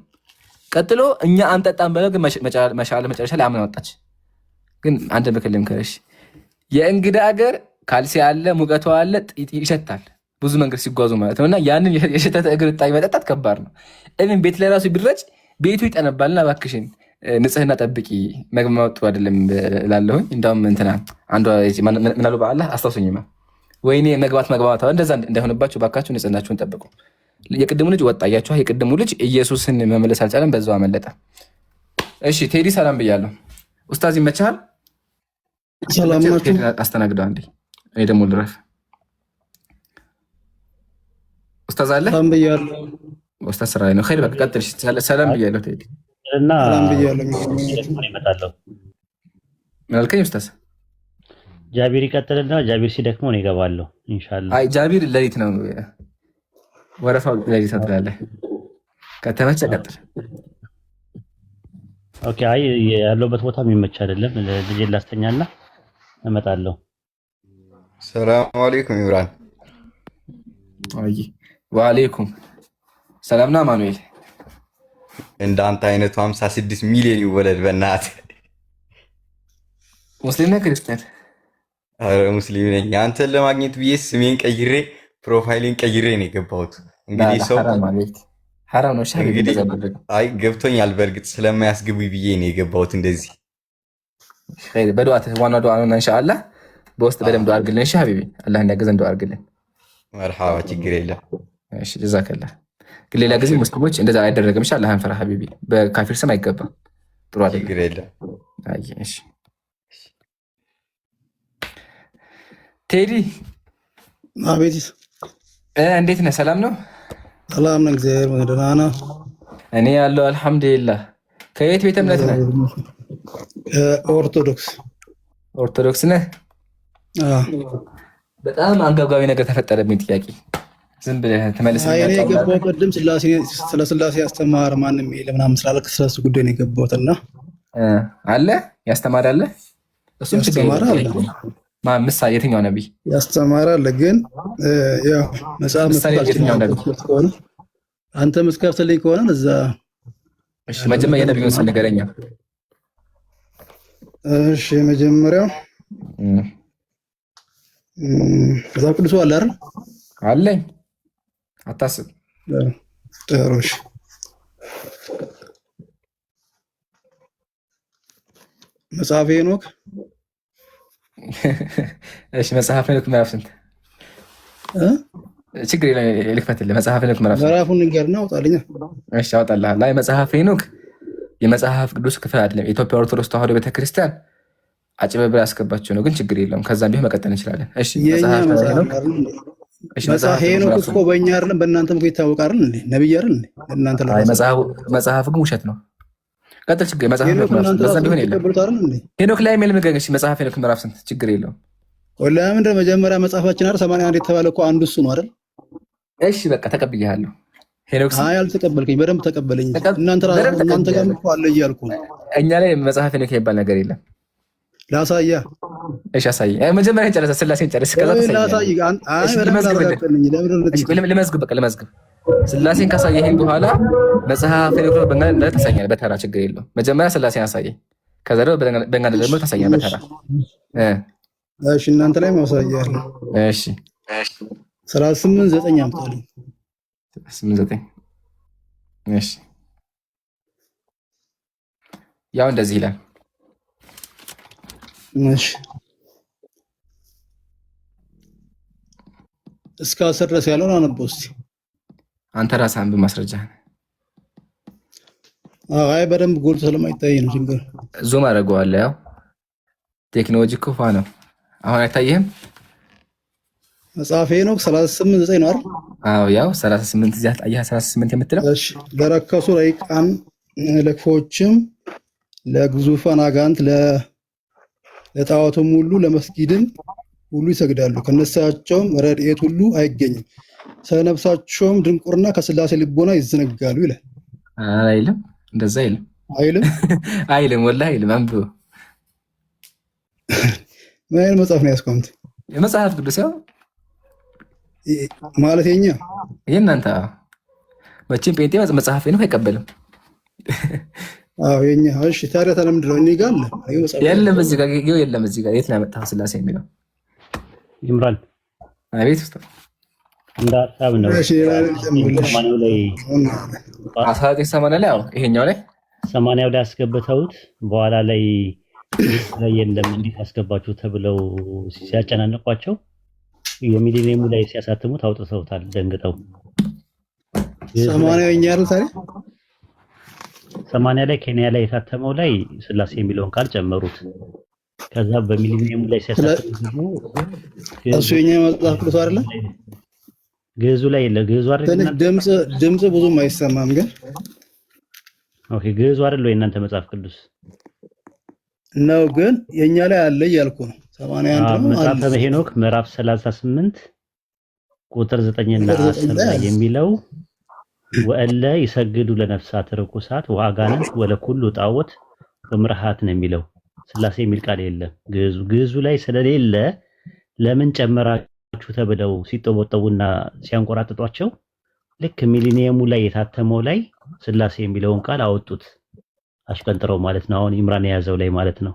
ቀጥሎ እኛ አንጠጣም ብለው ግን መጨረሻ ላይ አምና ወጣች። ግን አንድ ምክር ልምከርሽ፣ የእንግዳ አገር ካልሲ አለ፣ ሙቀቷ አለ፣ ይሸታል ብዙ መንገድ ሲጓዙ ማለት ነው። እና ያንን የሸተተ እግር እጣቢ መጠጣት ከባድ ነው። ኢቭን ቤት ላይ ራሱ ቢረጭ ቤቱ ይጠነባልና እባክሽን ንጽህና ጠብቂ። መግማቱ አይደለም እላለሁኝ። እንዳውም እንትና አንዷ ምናሉ በአላህ አስታውሱኝማ፣ ወይኔ መግባት እንደዛ እንዳይሆንባችሁ እባካችሁ ንጽህናችሁን ጠብቁ። የቅድሙ ልጅ ወጣ እያችኋ። የቅድሙ ልጅ ኢየሱስን መመለስ አልቻለም፣ በዛው አመለጠ። እሺ ቴዲ ሰላም ብያለሁ። ኡስታዝ ይመችሃል? ሰላም ናችሁ? አስተናግደው አንዴ፣ እኔ ደግሞ ልረፍ። ኡስታዝ አለ? ሰላም ብያለሁ። ኡስታዝ ስራ ነው። ኸይር በቃ ቀጥል። ሰላም ብያለሁ ቴዲ እና ይመጣለሁ። ምን አልከኝ ኡስታዝ? ጃቢር ይቀጥልና ጃቢር ሲደክመው ነው ይገባለሁ ኢንሻአላህ። አይ ጃቢር ሌሊት ነው ወረፋው ሌሊት ትላለህ። ከተመቸ ቀጥል። ኦኬ። አይ ያለውበት ቦታ የሚመች አይደለም። ልጄን ላስተኛና እመጣለሁ። ሰላም አለይኩም ኢምራን። ወአለይኩም ሰላም ና ማኑኤል። እንዳንተ አይነቱ 56 ሚሊዮን ይወለድ በእናትህ። ሙስሊም ነህ ክርስቲያን? ኧረ ሙስሊም ነኝ። አንተን ለማግኘት ብዬ ስሜን ቀይሬ ፕሮፋይሌን ቀይሬ ነው የገባሁት። እንግዲህ ሰው ሐራም ነው። አይ ገብቶኛል። በእርግጥ ስለማያስገቡኝ ብዬ ነው የገባሁት እንደዚህ። በዱዓትህ ዋና ዱዓ ነው ኢንሻአላህ። በውስጥ በደንብ ዱዓ አድርግልን እሺ ሀቢቢ። አላህ እንዲያገዘን ዱዓ አድርግልን። መርሐባ ችግር የለም። እሺ ጀዛከላህ። ግን ሌላ ጊዜ ሙስሊሞች እንደዛ አይደረግም። ኢንሻአላህ አንፈራ ሀቢቢ። በካፊር ስም አይገባም። ጥሩ አይደለም። ችግር የለም። አይ እሺ ቴዲ። አቤት። እንዴት ነህ? ሰላም ነው? ሰላም ነው፣ እግዚአብሔር ይመስገን። ደህና ነህ? እኔ ያለው አልሐምዱሊላህ። ከየት ቤተ እምነት ነህ? ኦርቶዶክስ። ኦርቶዶክስ ነህ? በጣም አንገብጋቢ ነገር ተፈጠረብኝ። ጥያቄ ዝም ብለህ ትመልስልኝ? እኔ የገባው ቅድም ስለ ስላሴ ያስተማር ማንም የለም ምናምን ስላልክ ስለሱ ጉዳይ ነው የገባሁት። እና አለ ያስተማር አለ። እሱም ችግር አለ። ምሳሌ የትኛው ነቢይ ያስተማር አለ? ግን ያው መጽሐፍ ከሆነ አንተ መስከፍትልኝ ከሆነ እዛ። እሺ መጀመሪያ የነቢዩን ስም ንገረኛ። እሺ መጀመሪያው መጽሐፍ ቅዱስ አለ አይደል? አለኝ፣ አታስብ። ጥሩ። እሺ መጽሐፈ ሄኖክ። እሺ መጽሐፈ ሄኖክ ምዕራፍ ስንት? ችግር የለም ልክፈትልህ። መጽሐፈ ሄኖክ ምዕራፉን ንገርና አውጣልኝ። እሺ አውጣልሃለሁ። ላይ መጽሐፈ ሄኖክ የመጽሐፍ ቅዱስ ክፍል አይደለም። የኢትዮጵያ ኦርቶዶክስ ተዋሕዶ ቤተክርስቲያን አጭበርብር ያስገባቸው ነው። ግን ችግር የለውም። ከዛም ቢሆን መቀጠል እንችላለን። እሺ መጽሐፈ ሄኖክ እኮ በእኛ አይደለም በእናንተም እኮ ይታወቃል እንዴ? ነብይ አይደል እንዴ? እናንተ መጽሐፍ ግን ውሸት ነው። ቀጥል። ችግር መጽሐፍ ሄኖክ በዛም ቢሆን የለም። ሄኖክ ላይ ሜል ምገኝ። እሺ መጽሐፈ ሄኖክ ምዕራፍ ስንት? ችግር የለውም። ወላሂ ምንድን መጀመሪያ መጽሐፋችን አይደል 81 የተባለ እኮ አንዱ እሱ ነው አይደል? እሺ በቃ ተቀብያለሁ። ሄኖክ አይ አልተቀበልከኝ። በደንብ ተቀበለኝ። እናንተ ጋር እኮ አለ እያልኩ ነው። እኛ ላይ መጽሐፈ ሄኖክ የሚባል ነገር የለም። ላሳያ። እሺ አሳይ። መጀመሪያ ጨረሰ። ስላሴን ጨረሰ። ከዛ ላሳይ። ልመዝግብ። በቃ ልመዝግብ። ስላሴን ካሳየኸኝ በኋላ መጽሐፈ ሄኖክ በእንጋ ታሳያለህ በተራ። ችግር የለውም። መጀመሪያ ስላሴን አሳየኝ። ከዛ ደግሞ በእንጋ ደግሞ ታሳያለህ በተራ። እሺ እናንተ ላይ ማሳያለሁ። እሺ 38:9 አምጣልኝ። 38:9 እሺ ያው እንደዚህ ይላል። እሺ እስከ 10 ድረስ ያለውን አነበው እስቲ። አንተ ራስህ አንብብ ማስረጃ። አይ በደንብ ጎልቶ ስለማይታይ ነው ችግር። ዙም አደርገዋለሁ። ያው ቴክኖሎጂ ክፋ ነው። አሁን አይታየህም? መጽሐፈ ሄኖክ 38:9 ነው አይደል? አዎ ያው 38 እዚያ አየህ 38 የምትለው። እሺ ለረከሱ ረቂቃን ለክፎችም ለግዙፋን አጋንንት ለጣዖቱም ሁሉ ለመስጊድም ሁሉ ይሰግዳሉ። ከነሳቸውም ረድኤት ሁሉ አይገኝም። ስለነፍሳቸውም ድንቁርና ከስላሴ ልቦና ይዘነጋሉ ይላል። አይልም? እንደዛ አይልም። አይልም? አይልም ወላሂ አይልም። አንብበው። ምን አይነት መጽሐፍ ነው ያስቆምት? የመጽሐፍ ቅዱስ ያው ማለት የኛ የእናንተ መቼም ጴንጤ መጽሐፍ ሄኖክ አይቀበልም። አዎ የኛ። እሺ ታዲያ ተለምድ ነው እኔ ጋር አለ። የለም እዚህ ጋር የለም። እዚህ ጋር የት ነው ያመጣኸው? ስላሴ የሚለው ይምራን አቤት ውስጥ እንደ ሀሳብ ነው። እሺ ሰማንያው ላይ 1980 ላይ ይሄኛው ላይ 80ው ላይ አስገብተውት በኋላ ላይ የለም እንዴት አስገባችሁ ተብለው ሲያጨናንቋቸው የሚሊኒየሙ ላይ ሲያሳትሙት አውጥተውታል ደንግጠው። 80 የኛ አይደል ታዲያ 80 ላይ ኬንያ ላይ የታተመው ላይ ስላሴ የሚለውን ቃል ጨመሩት። ከዛ በሚሊኒየሙ ላይ ሲያሳትሙ እሱ የኛ መጽሐፍ ቅዱስ አይደለ? ግዕዙ ላይ የለ። ግዕዙ አይደል? ድምጽ ብዙም አይሰማም ግን ኦኬ። ግዕዙ አይደል ወይ እናንተ መጽሐፍ ቅዱስ ነው? ግን የኛ ላይ አለ እያልኩ ነው። 81 ነው። መጽሐፈ ሄኖክ ምዕራፍ 38 ቁጥር 9 እና 10 ላይ የሚለው ወእለ ይሰግዱ ለነፍሳት ርኩሳት ወአጋንንት ወለኩሉ ጣዖት ወምርሃት ነው የሚለው። ስላሴ የሚል ቃል የለም ግዕዙ ላይ ስለሌለ ለምን ጨመራችሁ ተብለው ሲጠቦጠቡና ሲያንቆራጥጧቸው ልክ ሚሊኒየሙ ላይ የታተመው ላይ ስላሴ የሚለውን ቃል አወጡት አሽቀንጥረው ማለት ነው። አሁን ኢምራን የያዘው ላይ ማለት ነው።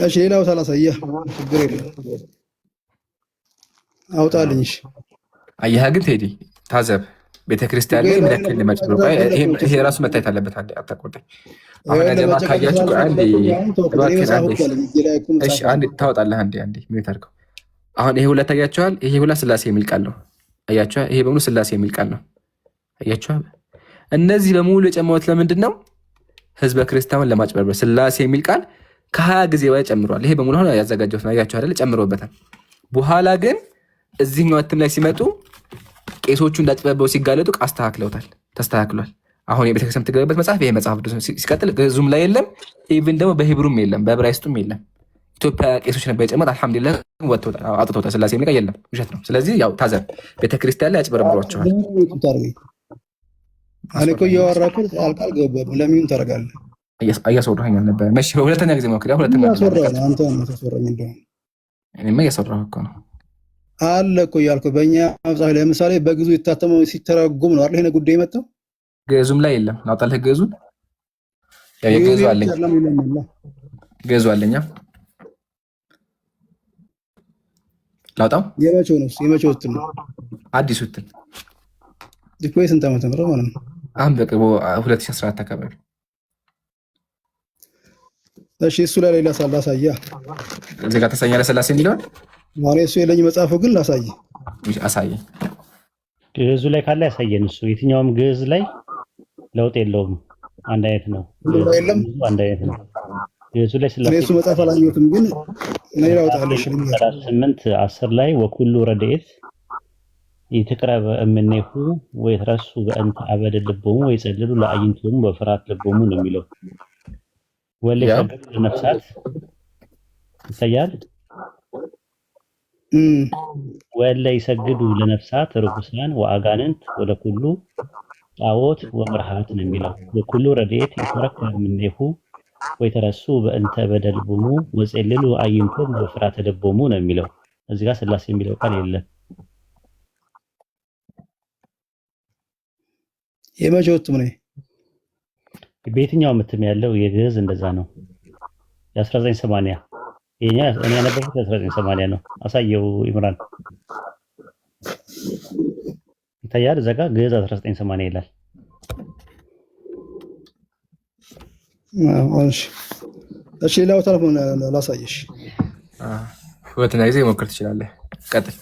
እሺ ሌላው ሳላሳያ ችግር የለም አውጣልኝ። እሺ አየህ ግን ቴዲ ታዘብ፣ ቤተክርስቲያን ላይ ምን ያክል ለማጭበርበር ይሄ ራሱ መታየት አለበት። አንዴ አታቆርጠኝ። አሁን አጀማ ካያችሁ አንዴ ታወጣለህ። አንዴ ሚዩት አድርገው። አሁን ይሄ ሁለት አያችኋል። ይሄ ሁላ ስላሴ የሚል ቃል ነው። አያችኋ? ይሄ በሙሉ ስላሴ የሚል ቃል ነው። አያችኋ? እነዚህ በሙሉ የጨመሩት ለምንድን ነው? ህዝበ ክርስቲያኑን ለማጭበርበር። ስላሴ የሚል ቃል ከ20 ጊዜ በላይ ጨምሯል። ይሄ በሙሉ አሁን ያዘጋጀሁት ነው። አያችኋ አይደለ? ጨምሮበታል። በኋላ ግን እዚህኛው እትም ላይ ሲመጡ ቄሶቹ እንዳጭበረበሩ ሲጋለጡ አስተካክለውታል። ተስተካክሏል። አሁን የቤተክርስቲያን የምትገለበት መጽሐፍ ይሄ መጽሐፍ ሲቀጥል ግዕዙም ላይ የለም። ኢቭን ደግሞ በሂብሩም የለም፣ በዕብራይስጡም የለም። ኢትዮጵያ ቄሶች ነበር የጨመሩት። አልሐምዱሊላህ አውጥተውታል። ስላሴ የሚል ቃል የለም፣ ውሸት ነው። ስለዚህ ያው ታዘብ፣ ቤተክርስቲያን ላይ ያጭበረብሯቸዋል። እኔ እኮ እያወራኩ ቃል ገባ። ለምን ታደርጋለህ? እያስወራኸኝ ነበር። መቼ ሁለተኛ ጊዜ ሞክሬ ሁለተኛ አንተ ታስወራኝ እንደሆነ እኔማ እያስወራሁ እኮ ነው አለ እኮ እያልኩ በእኛ መጽሐፍ ለምሳሌ በግዙ የታተመው ሲተረጎም ነው አይደል? ይሄን ጉዳይ የመጣው ግዕዙም ላይ የለም። ላውጣልህ ግዕዙን። ያው የግዕዙ አለኝ፣ ግዕዙ አለኛ። ላውጣው። የመቼው ነው? የመቼው እትም ነው? አዲሱ እትም ዲኮይ ስንት ዓመት ነው ማለት ነው? አሁን በቅርቡ 2014 አካባቢ። እሺ እሱ ላይ ሌላ ሳላሳያ እዚህ ጋር ተሰኛለ ስላሴ የሚለውን ማለት እሱ የለኝ መጽሐፉ ግን ላሳይ። አሳየኝ። ግዕዙ ላይ ካለ ያሳየን። እሱ የትኛውም ግዕዝ ላይ ለውጥ የለውም፣ አንድ አይነት ነው። የለም አንድ አይነት ነው። ግዕዙ ላይ ስላሴ እሱ መጽሐፍ አላየሁትም፣ ግን እኔ ላውጣልሽ። 8:10 ላይ ወኩሉ ረድኤት ይትቅረበ እምኔሁ ወይትረሱ በእንተ አበደ ልቦሙ ወይጸልሉ ለአይንቶሙ በፍርሃት ልቦሙ ነው የሚለው። ወለ ሰገድ ነፍሳት ይታያል። ወለ ይሰግዱ ለነፍሳት ርኩሳን ወአጋንንት ወለኩሉ ጣዖት ወምርሃት ነው የሚለው። ወኩሉ ረድኤት ይትረከብ እምኔሁ ወይተረሱ በእንተ በደልቦሙ ወጸልሉ አይንቶሙ በፍርሃተ ልቦሙ ነው የሚለው። እዚህ ጋር ስላሴ የሚለው ቃል የለም። የመቼው እትም ነው? በየትኛው እትም ያለው የግዕዝ እንደዛ ነው። የ1980 የኛ እኔ ያነበብኩት 1980 ነው። አሳየው ኢምራን ይታያል። እዛ ጋር ግዕዝ 1980 ይላል። እሺ ሌላው ተልፎን ላሳየሽ። ሁለተኛ ጊዜ ሞክር ትችላለህ። ቀጥል።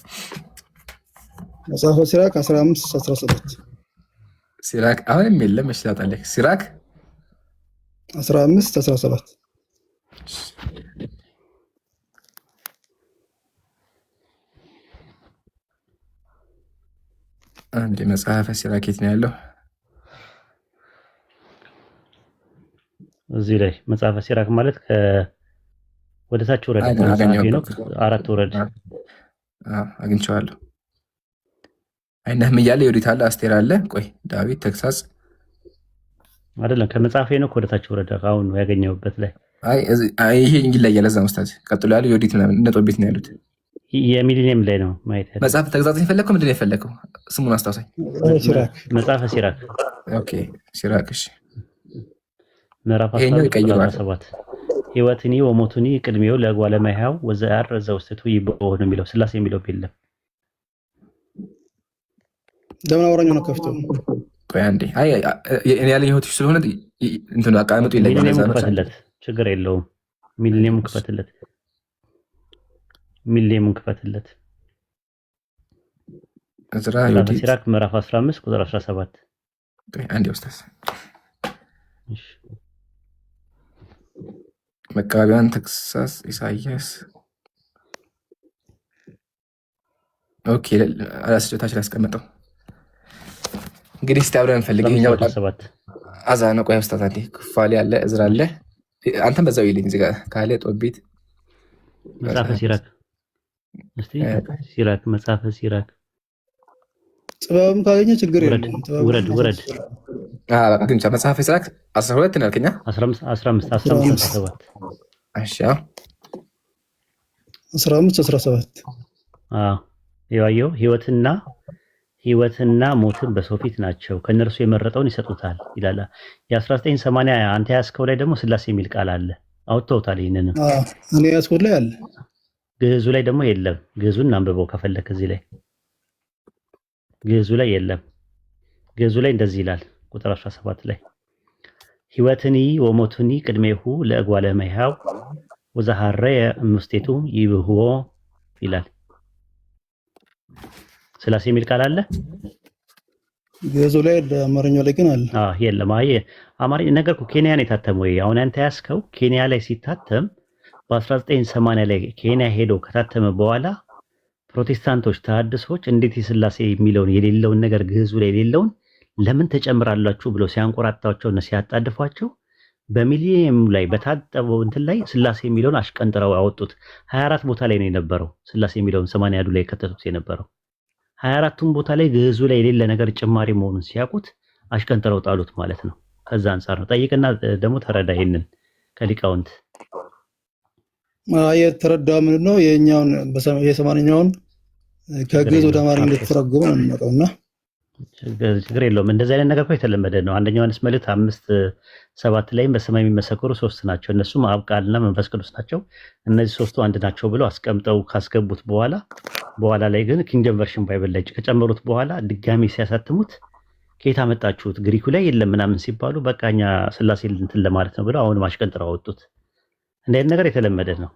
መጽሐፈ ሲራክ 15:17 ሲራክ አሁንም የለም። እሺ ታጣለህ። ሲራክ 15:17 አንድ መጽሐፈ ሲራክ የት ነው ያለው? እዚህ ላይ መጽሐፈ ሲራክ ማለት ወደ ታች ወረድ ነው። 4 ወረድ አግኝቼዋለሁ። አይነህም እያለ ዮዲት አለ፣ አስቴር አለ። ቆይ ዳዊት ተግሳጽ አይደለም ከመጽሐፌ ነው። ወደ ታች ወረድ አሁን ያገኘሁበት ላይ ይሄ እንግሊዝ ላይ ያለ እዛ መስታዝ ቀጥሎ ያለው ዮዲት ምናምን እነ ጦቢት ነው ያሉት። የሚሊኒየም ላይ ነው ማየት ያለው። መጽሐፍ ተግሳጽ የፈለከው ምንድን ነው የፈለከው? ስሙን አስታውሳኝ። መጽሐፈ ሲራክ። ኦኬ ሲራክ። እሺ ምዕራፍ 17 ሕይወትኒ ወሞቱኒ ቅድሜው ለጓለ እመሕያው ወዘአር ዘውስቱ ይበው ነው የሚለው። ስላሴ የሚለው የለም። ለምን አወራኝ ነው ከፍቶ? ቆይ አንዴ። አይ እኔ ያለኝ ህይወት ስለሆነ እንትን አቃመጡ ይለኛል። ለዛ ነው ችግር የለውም። ሚሊኒየም ክፈትለት፣ ሚሊኒየም ክፈትለት። እዝራ ሲራክ ምዕራፍ 15 ቁጥር 17 አንዴ ኡስታዝ። እሺ መቃቢያን፣ ተክሳስ፣ ኢሳይያስ። ኦኬ አላስጨታች ላስቀምጠው። እንግዲህ እስቲ አብረን እንፈልግ። ይሄኛው አዛ ነው። ቆይ ኡስታዝ አንዴ ኩፋሌ አለ፣ እዝራ አለ። አንተም በዛው ይልኝ እዚህ ጋር ካለ ጦቢት መጽሐፈ ሲራክ። እስቲ ሲራክ መጽሐፈ ሲራክ ጥበብም ካገኘ ችግር የለም። ውረድ ውረድ። በቃ ግን መጽሐፈ ሲራክ 12 ነው ያልከኛ? 15 17 እሺ 15 17 ያየው ህይወትና ሞትን በሰው ፊት ናቸው፣ ከነርሱ የመረጠውን ይሰጡታል ይላል። የ1980 አንተ ያስከው ላይ ደግሞ ስላሴ የሚል ቃል አለ። አውጥተውታል። ይሄንን እኔ ያስኩት ላይ አለ። ግዕዙ ላይ ደግሞ የለም። ግዕዙን አንብበው ከፈለክ እዚህ ላይ ግዕዙ ላይ የለም። ግዕዙ ላይ እንደዚህ ይላል ቁጥር 17 ላይ ህይወትኒ ወሞትኒ ቅድሜሁ ለእጓለ እመሕያው ወዘሐረየ እምውስቴቱ ይብህዎ ይላል። ስላሴ የሚል ቃል አለ። ግዕዙ ላይ አማርኛው ላይ ግን አለ። የለም። አማርኛ ነገር እኮ ኬንያ ነው የታተመው። አሁን አንተ ያስከው ኬንያ ላይ ሲታተም በ1980 ላይ ኬንያ ሄዶ ከታተመ በኋላ ፕሮቴስታንቶች ተሐድሶች እንዴት የስላሴ የሚለውን የሌለውን ነገር ግዕዙ ላይ የሌለውን ለምን ተጨምራላችሁ ብለው ሲያንቆራጣቸውና ሲያጣድፏቸው በሚሊኒየም ላይ በታጠበው እንትን ላይ ስላሴ የሚለውን አሽቀንጥረው አወጡት። 24 ቦታ ላይ ነው የነበረው ስላሴ የሚለውን 80 ላይ ከተቱት የነበረው 24ቱም ቦታ ላይ ግዕዙ ላይ የሌለ ነገር ጭማሪ መሆኑን ሲያውቁት አሽቀንጥረው ጣሉት ማለት ነው። ከዛ አንፃር ነው። ጠይቅና ደግሞ ተረዳ ይሄንን ከሊቃውንት የተረዳው ምንድን ነው የኛውን የሰማንያውን ከግዕዝ ወደ አማርኛ እንደተተረጎመ ነው የሚመጣውና ችግር የለውም። እንደዚህ አይነት ነገር እኮ የተለመደ ነው። አንደኛ ዮሐንስ መልእክት 5:7 ላይም በሰማይ የሚመሰክሩ 3 ናቸው፣ እነሱም አብ ቃልና መንፈስ ቅዱስ ናቸው፣ እነዚህ ሶስቱ አንድ ናቸው ብለው አስቀምጠው ካስገቡት በኋላ ላይ ግን ኪንግደም ቨርሽን ባይብል ላይ ከጨመሩት በኋላ ድጋሚ ሲያሳትሙት ከየት አመጣችሁት ግሪኩ ላይ የለም ምናምን ሲባሉ በቃ እኛ ስላሴ እንትን ለማለት ነው ብለው አሁንም አሽቀንጥረው አወጡት። እንደ አይነት ነገር የተለመደ ነው።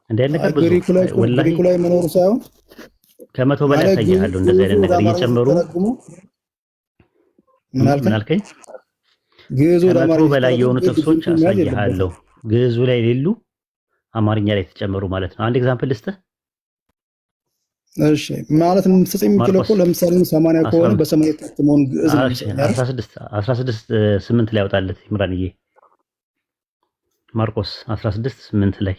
እንደ አይነት ነገር ብዙ ግሪኩ ላይ መኖሩ ሳይሆን ከመቶ በላይ ያሳያለሁ። እንደዚህ አይነት ነገር እየጨመሩ ምን አልከኝ? ግዕዙ ከመቶ በላይ የሆኑ ጥቅሶች አሳያለሁ። ግዕዙ ላይ ሌሉ አማርኛ ላይ የተጨመሩ ማለት ነው። አንድ ኤግዛምፕል ልስጥህ። እሺ ማለት ምን ተጽም የሚችለው እኮ ለምሳሌ 80 ከሆነ በ80 ተጥሞን ግዕዝ ነው። 16:8 ላይ ያወጣለት ይምራንዬ ማርቆስ 16:8 ላይ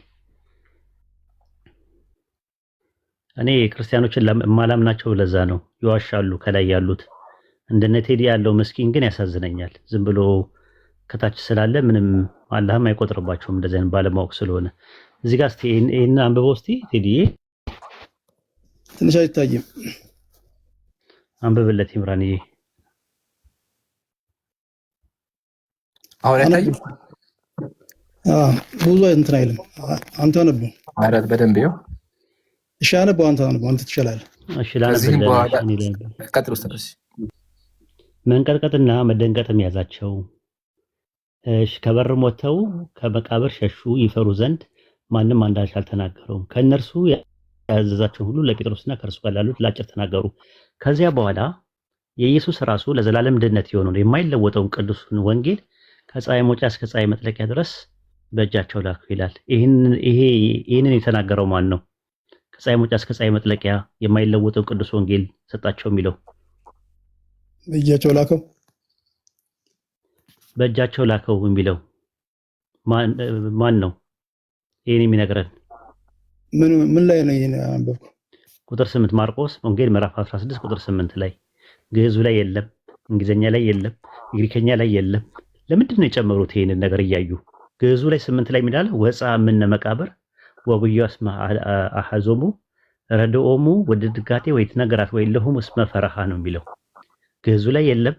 እኔ ክርስቲያኖችን ማላምናቸው ለዛ ነው። ይዋሻሉ ከላይ ያሉት እንደነ ቴዲ ያለው ምስኪን ግን ያሳዝነኛል። ዝም ብሎ ከታች ስላለ ምንም አላህም አይቆጥርባቸውም እንደዚህ አይነት ባለማወቅ ስለሆነ። እዚህ ጋር እስቲ ይሄን አንብበው እስቲ ቴዲዬ ትንሽ አይታይም። አንብብለት ይምራንዬ። አሁን አይታይም። ብዙ እንትን አይልም። አንተ ነብብ አራት በደንብ ይው እሺ አነበው አንተ ትችላለህ። እሺ ላነበው ቀጥሎ ስተርስ መንቀጥቀጥና መደንቀጥም ያዛቸው። እሺ ከበርም ወጥተው ከመቃብር ሸሹ፣ ይፈሩ ዘንድ ማንም አንዳች አልተናገረውም። ከእነርሱ ያዘዛቸውን ሁሉ ለጴጥሮስና ከእርሱ ጋር ላሉት ለአጭር ተናገሩ። ከዚያ በኋላ የኢየሱስ ራሱ ለዘላለም ድነት የሆነውን የማይለወጠውን ቅዱሱን ወንጌል ከፀሐይ መውጫ እስከ ፀሐይ መጥለቂያ ድረስ በእጃቸው ላኩ ይላል። ይህንን የተናገረው ማን ነው? ከፀሐይ መውጫ እስከ ፀሐይ መጥለቂያ የማይለወጠውን ቅዱስ ወንጌል ሰጣቸው የሚለው በእጃቸው ላከው በእጃቸው ላከው የሚለው ማን ነው? ይህን የሚነግረን ምን ላይ ነው? ይሄን አንበብኩ ቁጥር 8 ማርቆስ ወንጌል ምዕራፍ 16 ቁጥር 8 ላይ ግዕዙ ላይ የለም፣ እንግሊዝኛ ላይ የለም፣ ግሪከኛ ላይ የለም። ለምንድን ነው የጨመሩት ይሄንን ነገር እያዩ? ግዕዙ ላይ 8 ላይ የሚላል ወፃ ምነ መቃብር ወብያስ አሐዞሙ ረድኦሙ ወደ ድጋቴ ወይ ተነገራት ወይ ለሁም እስመ ፈረሃ ነው የሚለው። ግዕዙ ላይ የለም፣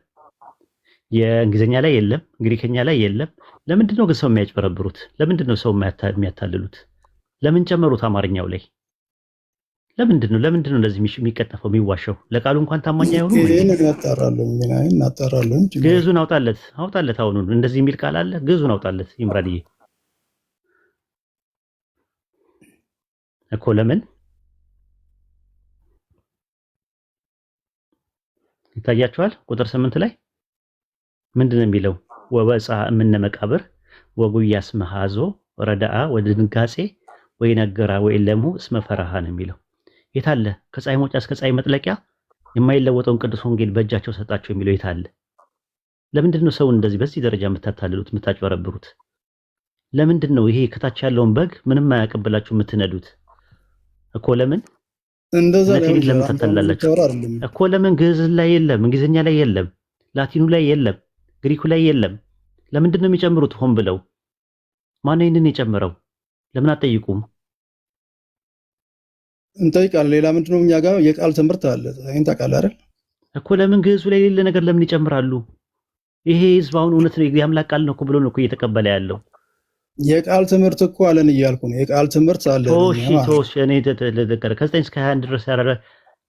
የእንግሊዝኛ ላይ የለም፣ ግሪከኛ ላይ የለም። ለምንድን ነው ግን ሰው የሚያጭበረብሩት? ለምንድን ነው ሰው የሚያታልሉት? ለምን ጨመሩት አማርኛው ላይ? ለምንድን ነው እንደዚህ የሚቀጠፈው የሚዋሸው? ለቃሉ እንኳን ታማኝ አይሆኑ። ግዕዙን አውጣለት አሁን እንደዚህ የሚል ቃል አለ። ግዕዙን አውጣለት ይምራልዬ እኮ ለምን ይታያችኋል? ቁጥር 8 ላይ ምንድን ነው የሚለው? ወበፃ እምነ መቃብር ወጉያስ መሃዞ ረዳአ ወደ ድንጋጼ ወይ ነገራ ወይ ለሙ እስመ ፈረሃ ነው የሚለው። የታለ? ከፀሐይ መውጫ እስከ ፀሐይ መጥለቂያ የማይለወጠውን ቅዱስ ወንጌል በእጃቸው ሰጣቸው የሚለው የታለ? ለምንድን ነው ሰው እንደዚህ በዚህ ደረጃ የምታታልሉት የምታጭበረብሩት? ለምንድን ነው ይሄ ከታች ያለውን በግ ምንም አያቀብላችሁ የምትነዱት? እኮ ለምን እንደዛ ለምን ታታላላችሁ እኮ? ለምን ግዕዝ ላይ የለም፣ እንግሊዝኛ ላይ የለም፣ ላቲኑ ላይ የለም፣ ግሪኩ ላይ የለም? ለምንድን ነው የሚጨምሩት? ሆን ብለው ማን ይሄንን የጨመረው? ለምን አትጠይቁም? እንጠይቃለን። ሌላ ምንድነው? እኛ ጋር የቃል ትምህርት አለ። ይሄን ታውቃለህ አይደል? እኮ ለምን ግዕዙ ላይ የሌለ ነገር ለምን ይጨምራሉ? ይሄ ህዝብ አሁን እውነት ነው የአምላክ ቃል ነው እኮ ብሎ ነው እኮ እየተቀበለ ያለው። የቃል ትምህርት እኮ አለን እያልኩ ነው። የቃል ትምህርት አለ። ቶሽ እኔ ከ9 እስከ 21 ድረስ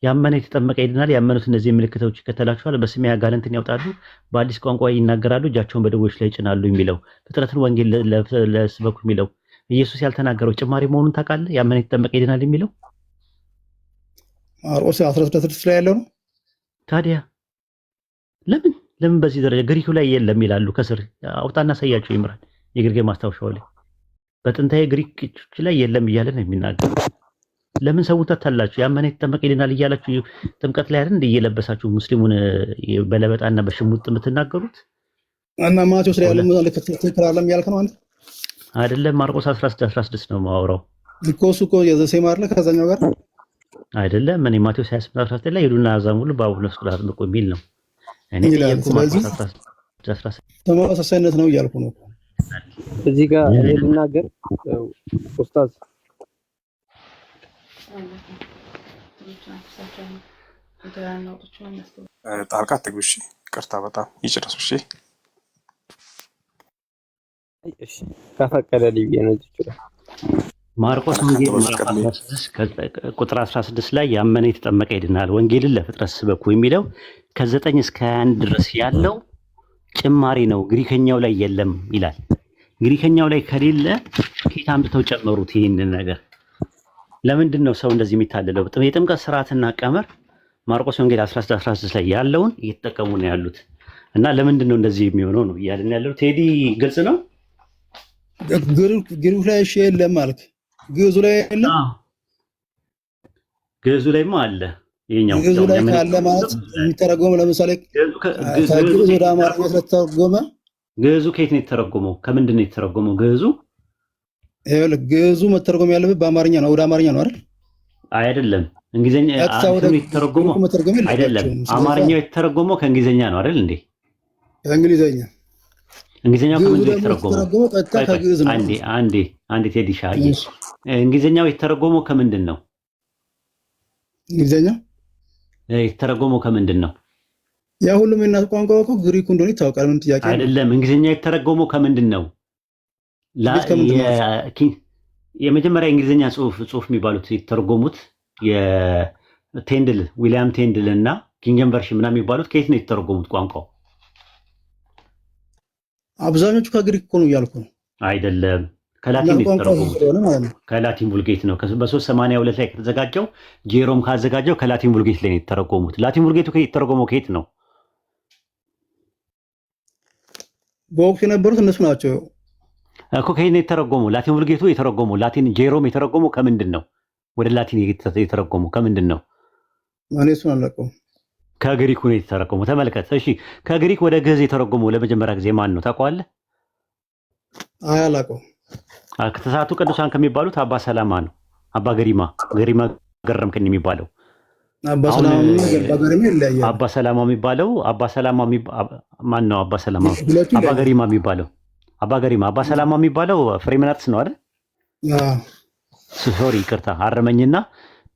ያመነ የተጠመቀ ይድናል። ያመኑት እነዚህ ምልክቶች ይከተላቸዋል። በስሜ አጋንንትን ያወጣሉ፣ በአዲስ ቋንቋ ይናገራሉ፣ እጃቸውን በድውዮች ላይ ይጭናሉ የሚለው ፍጥረትን ወንጌል ለስበኩ የሚለው ኢየሱስ ያልተናገረው ጭማሪ መሆኑን ታውቃለህ? ያመነ የተጠመቀ ይድናል የሚለው ማርቆስ 16 ላይ ያለው ነው። ታዲያ ለምን በዚህ ደረጃ ግሪኩ ላይ የለም ይላሉ? ከስር አውጣና ሳያቸው ይምራል። የግርጌ ማስታወሻው ላይ በጥንታዊ ግሪኮች ላይ የለም እያለ ነው የሚናገር። ለምን ሰው ታታላችሁ? ያመነ የተጠመቀ ይድናል እያላችሁ ጥምቀት ላይ አይደል እየለበሳችሁ ሙስሊሙን በለበጣና በሽሙጥ የምትናገሩት? እና ማቴዎስ ላይ ያለው ምልክት ትክክል አይደለም ያልከው ነው አንተ አይደለም? ማርቆስ 16 ነው የማወራው እኮ እሱ እኮ የዘሴ ማርለ ከዛኛው ጋር አይደለም። እኔ ማቴዎስ 28:19 ላይ ሄዱና አዛሙ ሁሉ በአቡነ ስቅላት አጥምቁ የሚል ነው። እኔ ጠየቅኩ ማርቆስ 16 ተመሳሳይነት ነው እያልኩ ነው። እዚህ ጋር እኔ ልናገር ኡስታዝ ጣልቃ አትግቡ። እሺ ይቅርታ፣ በጣም ይጨርሱ። እሺ ከፈቀደልኝ ብዬ ነው ይችላል። ማርቆስ ወንጌል ቁጥር 16 ላይ ያመነ የተጠመቀ ይድናል፣ ወንጌልን ለፍጥረት ስበኩ የሚለው ከ9 እስከ 21 ድረስ ያለው ጭማሪ ነው። ግሪከኛው ላይ የለም ይላል። ግሪከኛው ላይ ከሌለ ከየት አምጥተው ጨመሩት ይህንን ነገር? ለምንድን ነው ሰው እንደዚህ የሚታለለው? የጥምቀት ስርዓትና ቀመር ማርቆስ ወንጌል 16 ላይ ያለውን እየተጠቀሙ ነው ያሉት እና ለምንድን ነው እንደዚህ የሚሆነው ነው እያልን ያለው። ቴዲ ግልጽ ነው። ግሪኩ ላይ እሺ የለም ማለት ግዕዙ ላይ የለም። ግዕዙ ላይማ አለ። ይሄኛው ግዕዙ ላይ ካለ ማለት የሚተረጎመው ለምሳሌ ከግዕዝ ወደ አማርኛ ስለተረጎመ ግዕዙ ከየት ነው የተረጎመው? ከምንድን ነው የተረጎመው ግዕዙ? ግዕዙ መተርጎም ያለበት በአማርኛ ነው፣ ወደ አማርኛ ነው አይደል? አይደለም። እንግሊዘኛ የተረጎመው አይደለም። አማርኛው የተረጎመው ከእንግሊዘኛ ነው አይደል እንዴ? ከእንግሊዘኛ እንግሊዘኛው ከምንድን ነው የተረጎመው? አንዴ ቴዲሻ እንግሊዘኛው የተረጎመው ከምንድን ነው? እንግሊዘኛው የተረጎመው ከምንድን ነው? ያ ሁሉም የእናት ቋንቋ እኮ ግሪኩ እንደሆነ ይታወቃል። ምን ጥያቄ አይደለም። እንግሊዘኛ የተረጎመው ከምንድን ነው? የመጀመሪያ እንግሊዘኛ ጽሁፍ የሚባሉት የተረጎሙት የቴንድል ዊሊያም ቴንድል እና ኪንግን ቨርሽን ምናምን የሚባሉት ከየት ነው የተረጎሙት? ቋንቋው አብዛኞቹ ከግሪክ እኮ ነው እያልኩ ነው። አይደለም፣ ከላቲን የተረጎሙት ከላቲን ቡልጌት ነው። በ382 ላይ ከተዘጋጀው ጄሮም ካዘጋጀው ከላቲን ቡልጌት ላይ ነው የተረጎሙት። ላቲን ቡልጌቱ የተረጎመው ከየት ነው? በወቅቱ የነበሩት እነሱ ናቸው እኮ። ከየት ነው የተረጎመው? ላቲን ቡልጌቱ የተረጎመው ላቲን ጄሮም የተረጎመው ከምንድን ነው? ወደ ላቲን የተረጎመው ከምንድን ነው? እኔ እሱን አላውቀውም። ከግሪኩ ነው የተረጎመው። ተመልከት። እሺ፣ ከግሪክ ወደ ግዕዝ የተረጎመው ለመጀመሪያ ጊዜ ማን ነው ታውቀዋለህ? አይ አላውቀውም። ከተሳቱ ቅዱሳን ከሚባሉት አባ ሰላማ ነው። አባ ገሪማ ገረምክን የሚባለው አባ ሰላማ የሚባለው ማን ነው? አባ ሰላማ አባ ገሪማ የሚባለው አባ ሰላማ የሚባለው ፍሬምናጥስ ነው አይደል? ሶሪ ይቅርታ አረመኝና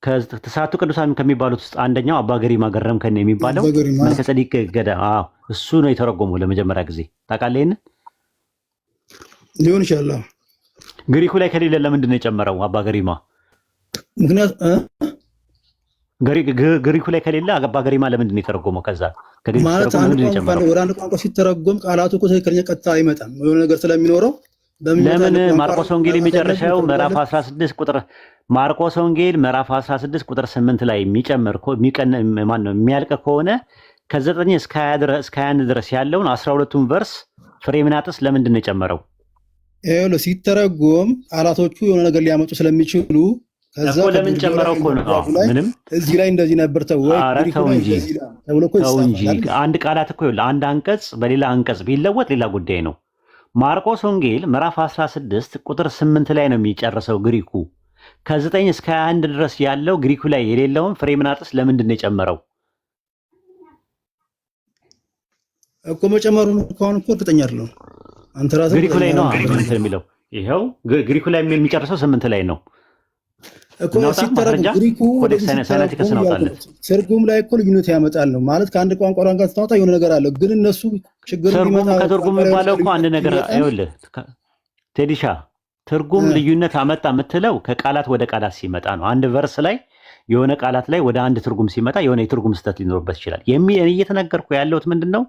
ከተሳቱ ቅዱሳን ከሚባሉት ውስጥ አንደኛው አባ ገሪማ ገረምከን የሚባለው መልከጼዴቅ ገዳ እሱ ነው የተረጎመው ለመጀመሪያ ጊዜ። ታውቃለህ? ይሄንን ሊሆን ይችላል። ግሪኩ ላይ ከሌለ ለምንድን ነው የጨመረው አባ ገሪማ? ምክንያት ግሪኩ ላይ ከሌለ አባ ገሪማ ለምንድን ነው የተረጎመው? ከዛ ማለት ወደ አንድ ቋንቋ ሲተረጎም ቃላቱ እኮ ትክክለኛ ቀጥታ አይመጣም። የሆነ ነገር ስለሚኖረው ለምን ማርቆስ ወንጌል የመጨረሻው ምዕራፍ 16 ቁጥር ማርቆስ ወንጌል ምዕራፍ 16 ቁጥር 8 ላይ የሚጨምር የሚያልቅ ከሆነ ከ9 እስከ 21 ድረስ ያለውን 12ቱን ቨርስ ፍሬምናጥስ ለምንድን ነው የጨመረው? ይኸውልህ ሲተረጎም ቃላቶቹ የሆነ ነገር ሊያመጡ ስለሚችሉ ከዛ ለምን ጨመረው እኮ ነው። ምንም እዚህ ላይ እንደዚህ ነበር ተው እንጂ አንድ ቃላት እኮ ይኸውልህ አንድ አንቀጽ በሌላ አንቀጽ ቢለወጥ ሌላ ጉዳይ ነው። ማርቆስ ወንጌል ምዕራፍ 16 ቁጥር 8 ላይ ነው የሚጨርሰው ግሪኩ። ከ9 እስከ 21 ድረስ ያለው ግሪኩ ላይ የሌለውን ፍሬምናጥስ ለምንድን ነው የጨመረው? እኮ መጨመሩን ከሆነ እኮ እርግጠኛ አይደለሁም። አንተ ራስህ ግሪኩ ላይ ነው የሚለው። ይኸው ግሪኩ ላይ የሚጨርሰው 8 ላይ ነው። እኮ ሲተረጉም ግሪኩ ወደዚህ ትርጉም ላይ እኮ ልዩነት ያመጣል ነው ማለት ከአንድ ቋንቋ ጋር ስታወጣ የሆነ ነገር አለው። ግን እነሱ ችግር ሊመጣ ከትርጉም የሚባለው እኮ አንድ ነገር ይኸውልህ ቴዲሻ ትርጉም ልዩነት አመጣ የምትለው ከቃላት ወደ ቃላት ሲመጣ ነው። አንድ ቨርስ ላይ የሆነ ቃላት ላይ ወደ አንድ ትርጉም ሲመጣ የሆነ የትርጉም ስህተት ሊኖርበት ይችላል። እየተነገርኩ ያለሁት ምንድነው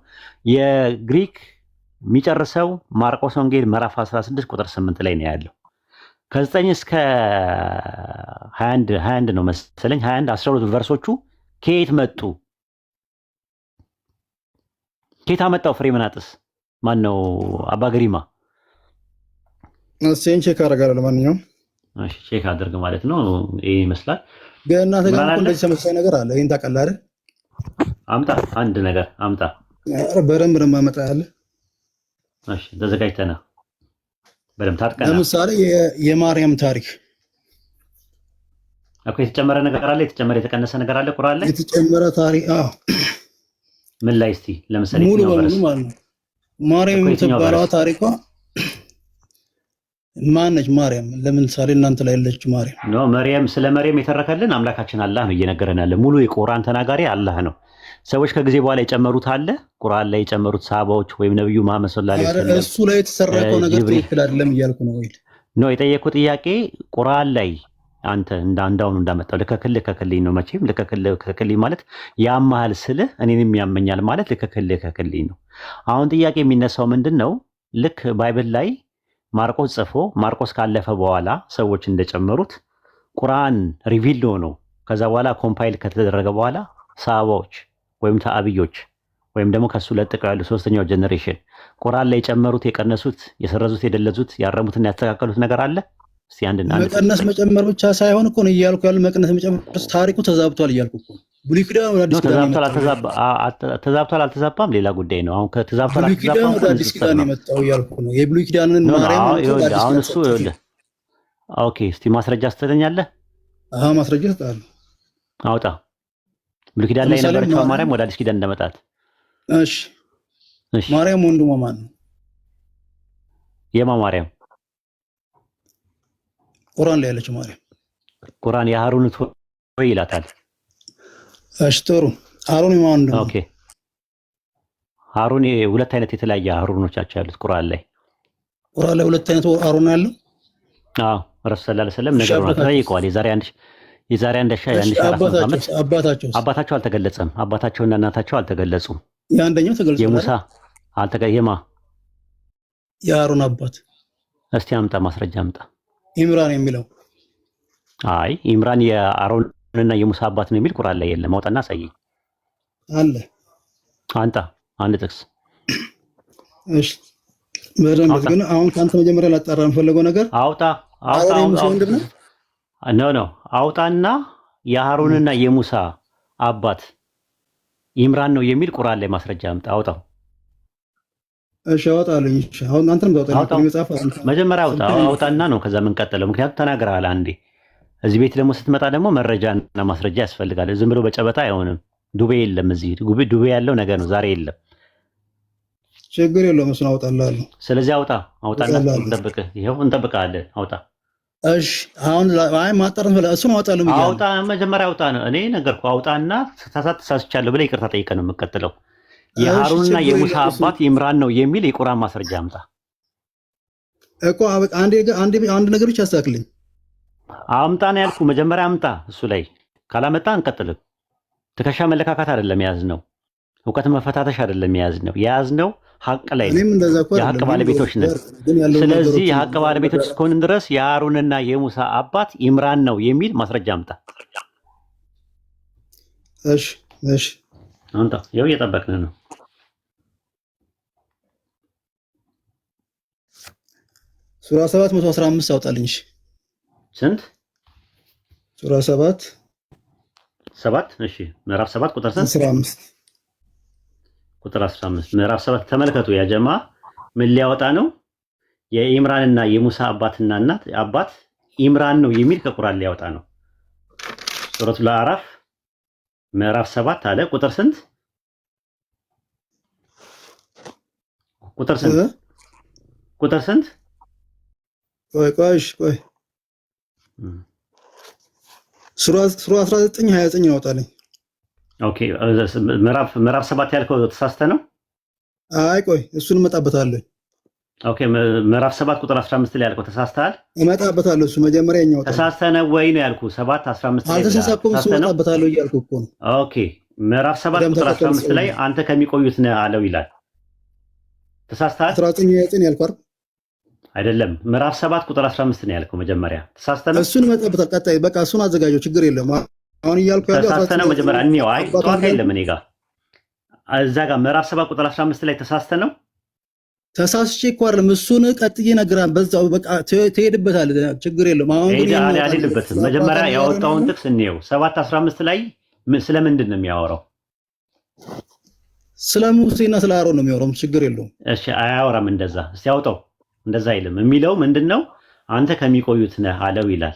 የግሪክ የሚጨርሰው ማርቆስ ወንጌል ምዕራፍ 16 ቁጥር 8 ላይ ነው ያለው። ከ9 እስከ 21 ነው መሰለኝ 21 12 ቨርሶቹ ከየት መጡ? ከየት አመጣው? ፍሬምናጥስ ማን ነው? አባ ገሪማ እሺ ቼክ አደርጋለሁ። ለማንኛውም እሺ ቼክ አድርግ ማለት ነው። ይሄ ይመስላል። ገና ተገና እንደዚህ ተመሳሳይ ነገር አለ። ይሄን ታውቃለህ አይደል? አምጣ አንድ ነገር አምጣ። በደንብ ነው የማመጣልህ። እሺ ተዘጋጅተና በደንብ ታጥቀና። ለምሳሌ የማርያም ታሪክ እኮ የተጨመረ ነገር አለ፣ የተጨመረ የተቀነሰ ነገር አለ ቁርአን ላይ የተጨመረ ታሪክ። አዎ ምን ላይ እስቲ ለምሳሌ ሙሉ በሙሉ ማለት ነው። ማርያም የምትባለው ታሪኳ ማነች? ማርያም ለምሳሌ እናንተ ላይ ያለች ማርያም ነው። መርያም ስለ መርያም የተረከልን አምላካችን አላህ ነው እየነገረን ያለ። ሙሉ የቁርአን ተናጋሪ አላህ ነው። ሰዎች ከጊዜ በኋላ የጨመሩት አለ ቁርአን ላይ የጨመሩት ሰሃባዎች ወይም ነብዩ መሐመድ ሰለላሁ ዐለይሂ ወሰለም እሱ ላይ የተሰረከው ነገር ትክክል አይደለም እያልኩ ነው ወይ ነው የጠየቁት ጥያቄ። ቁርአን ላይ አንተ እንዳንዳውን እንዳመጣው ልከክልኝ ነው። መቼም ልከክልኝ ማለት ያማል ስልህ እኔንም ያመኛል ማለት ልከክልኝ ነው። አሁን ጥያቄ የሚነሳው ምንድነው? ልክ ባይብል ላይ ማርቆስ ጽፎ ማርቆስ ካለፈ በኋላ ሰዎች እንደጨመሩት ቁርአን ሪቪል ነው። ከዛ በኋላ ኮምፓይል ከተደረገ በኋላ ሰሃባዎች ወይም ተአብዮች ወይም ደግሞ ከሱ ለጥቀው ያሉ ሶስተኛው ጀነሬሽን ቁርአን ላይ የጨመሩት፣ የቀነሱት፣ የሰረዙት፣ የደለዙት፣ ያረሙትና ያስተካከሉት ነገር አለ። እስቲ አንድና መቀነስ መጨመር ብቻ ሳይሆን እኮ ነው እያልኩ ያለው። መቀነስ መጨመር ታሪኩ ተዛብቷል እያልኩ እኮ ብሉይ ኪዳን ወደ አዲስ ኪዳን ተዛብቷል አልተዛባም ሌላ ጉዳይ ነው። አሁን ከተዛብቷል አልተዛባም ወደ አዲስ ኪዳን የመጣው እያልኩ ነው። የብሉይ ኪዳንን ማርያም አሁን እሱ ይኸውልህ። ኦኬ እስቲ ማስረጃ ስትተኛለህ? አዎ ማስረጃ እሰጥሃለሁ። አውጣ ብሉይ ኪዳን ላይ የነበረችው ማርያም ወደ አዲስ ኪዳን እንደመጣት። እሺ ማርያም ወንድሟ ማን ነው? የማ ማርያም? ቁርአን ላይ ያለችው ማርያም። ቁርአን የሃሩን ወይ ይላታል። እሺ ጥሩ። ሃሩን ማን ነው? ኦኬ ሃሩን ሁለት አይነት የተለያየ ሃሩኖቻቸው ያሉት ቁርአን ላይ ሁለት አይነት ሃሩን ያለው። አዎ ረሱል ሰለላሁ ዐለይሂ ወሰለም ነገሩን ጠይቀዋል። የዛሬ አንድ ሺህ ዓመት አባታቸው አልተገለጸም። አባታቸውና እናታቸው አልተገለጹም። የአንደኛው ተገልጿል። የሙሳ የማ የሃሩን አባት እስቲ አምጣ ማስረጃ አምጣ። ኢምራን የሚለው አይ ኢምራን የአሮንና የሙሳ አባት ነው የሚል ቁርአን ላይ የለም። አውጣና አሳየኝ። አለ አንተ አንድ ጥቅስ። እሺ በደንብ ግን አሁን ካንተ መጀመሪያ ላጣራ የምፈልገው ነገር አውጣ ኖ አውጣና የሃሩንና የሙሳ አባት ኢምራን ነው የሚል ቁርአን ላይ ማስረጃ አምጣ። አውጣው። እሺ አውጣልኝ። እሺ አሁን አንተም ጋውጣልኝ መጽሐፍ መጀመሪያ አውጣና ነው ከዛ ምን ቀጥለው። ምክንያቱም ተናግረሃል አንዴ። እዚህ ቤት ደግሞ ስትመጣ ደግሞ መረጃና ማስረጃ ያስፈልጋል። ዝም ብሎ በጨበጣ አይሆንም። ዱቤ የለም እዚህ። ዱቤ ያለው ነገ ነው፣ ዛሬ የለም። ችግር የለውም። እሱን አውጣልሃለሁ። ስለዚህ አውጣና እንጠብቅህ። ይኸው እንጠብቅሃለን። አውጣ። እሺ አሁን ማጣራት ብለህ እሱን አውጣልህ ብያለሁ። አውጣ መጀመሪያ አውጣ ነው እኔ ነገርኩህ። አውጣና ተሳስቻለሁ ብለህ ይቅርታ ጠይቀህ ነው የምትቀጥለው። የሃሩንና የሙሳ አባት ኢምራን ነው የሚል የቁርአን ማስረጃ አምጣ እኮ። አንድ ነገር ብቻ አስተካክልኝ። አምጣ ነው ያልኩህ። መጀመሪያ አምጣ። እሱ ላይ ካላመጣ እንቀጥልም። ትከሻ መለካካት አይደለም የያዝነው፣ እውቀት መፈታተሽ አይደለም የያዝነው ሀቅ ላይ ነው። የሀቅ ባለቤቶች ነን። ስለዚህ የሀቅ ባለቤቶች እስከሆንን ድረስ የሃሩንና የሙሳ አባት ኢምራን ነው የሚል ማስረጃ አምጣ። እሺ አምጣ። ይኸው እየጠበቅን ነው። ሱራ 715 አውጣልኝ። ስንት? ሱራ 7 እሺ ምዕራፍ 7 ቁጥር ስንት? 15 ቁጥር 15 ምዕራፍ 7 ተመልከቱ። ያ ጀማ ምን ሊያወጣ ነው? የኢምራንና የሙሳ አባትና እናት አባት ኢምራን ነው የሚል ከቁርአን ሊያወጣ ነው። ሱረቱል አዕራፍ ምዕራፍ 7 አለ ቁጥር ስንት? ቁጥር ስንት? ቆይ ሱራ 19 29 ያወጣልኝ። ኦኬ ምዕራፍ 7 ያልከው ተሳስተህ ነው? አይ ቆይ እሱን እመጣበታለሁ። ኦኬ ምዕራፍ 7 ቁጥር 15 ላይ ያልከው ተሳስተሃል? እመጣበታለሁ። እሱ መጀመሪያ ያወጣልኝ። ተሳስተህ ነው ወይ ነው ያልኩህ? 7 15 ላይ አልተሳሳትኩም። እሱ እመጣበታለሁ እያልኩ እኮ ነው። ኦኬ ምዕራፍ 7 ቁጥር 15 ላይ አንተ ከሚቆዩት ነህ አለው ይላል። ተሳስተሃል? 19 29 ያልከው አይደለም ምዕራፍ 7 ቁጥር 15 ነው ያልከው መጀመሪያ። ተሳስተህ ነው? እሱን እመጣበታለሁ። ቀጣይ በቃ እሱን አዘጋጀው፣ ችግር የለም። አሁን እያልኩ ያለው ተሳስተህ ነው መጀመሪያ እንየው። አይ ጠዋት የለም እኔ ጋር እዛ ጋር ምዕራፍ 7 ቁጥር 15 ላይ ተሳስተህ ነው? ተሳስቼ እኮ አይደለም። እሱን ቀጥዬ ነግራን በዛው በቃ ትሄድበታለህ፣ ችግር የለም። አሁን ግን አልሄድበትም። መጀመሪያ ያወጣውን ጥቅስ እንየው። 7 15 ላይ ስለምንድን ነው የሚያወራው? ስለ ሙሴና ስለ አሮን ነው የሚያወራው። ችግር የለውም። እሺ አያወራም እንደዛ። እስቲ ያውጣው። እንደዛ አይልም። የሚለው ምንድነው? አንተ ከሚቆዩት ነህ አለው ይላል።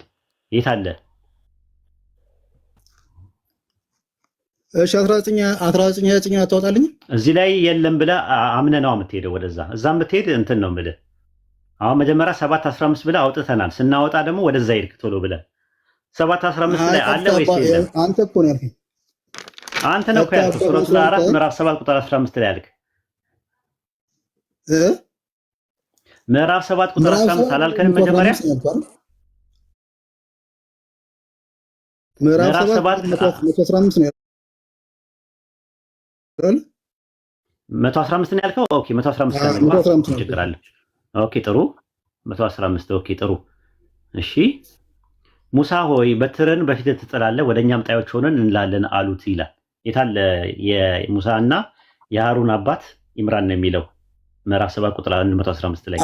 የት አለ? እሺ 19 አታወጣልኝ? እዚህ ላይ የለም ብለህ አምነህ ነው የምትሄደው ወደዛ። እዛም ብትሄድ እንትን ነው የምልህ። አሁን መጀመሪያ 7 15 ብለህ አውጥተናል። ስናወጣ ደግሞ ወደዛ ሄድክ ቶሎ ብለህ። 7 15 ላይ አለ ወይስ የለም? አንተ እኮ ነው ያልከኝ። አንተ ነው ያልከው። ሱረቱል አዕራፍ ምዕራፍ 7 ቁጥር 15 ላይ ያልክ ምዕራፍ 7 ቁጥር 15 አላልከንም? መጀመሪያ ምዕራፍ 7 115 ነው 115 ነው ያልከው። ኦኬ 115 ችግር አለ። ኦኬ ጥሩ 115 ኦኬ ጥሩ እሺ። ሙሳ ሆይ በትርን በፊት ትጥላለህ፣ ወደኛም ጣዮች ሆነን እንላለን አሉት ይላል። የታለ የሙሳና የሃሩን አባት ኢምራን ነው የሚለው ምዕራፍ 7 ቁጥር 115 ላይ።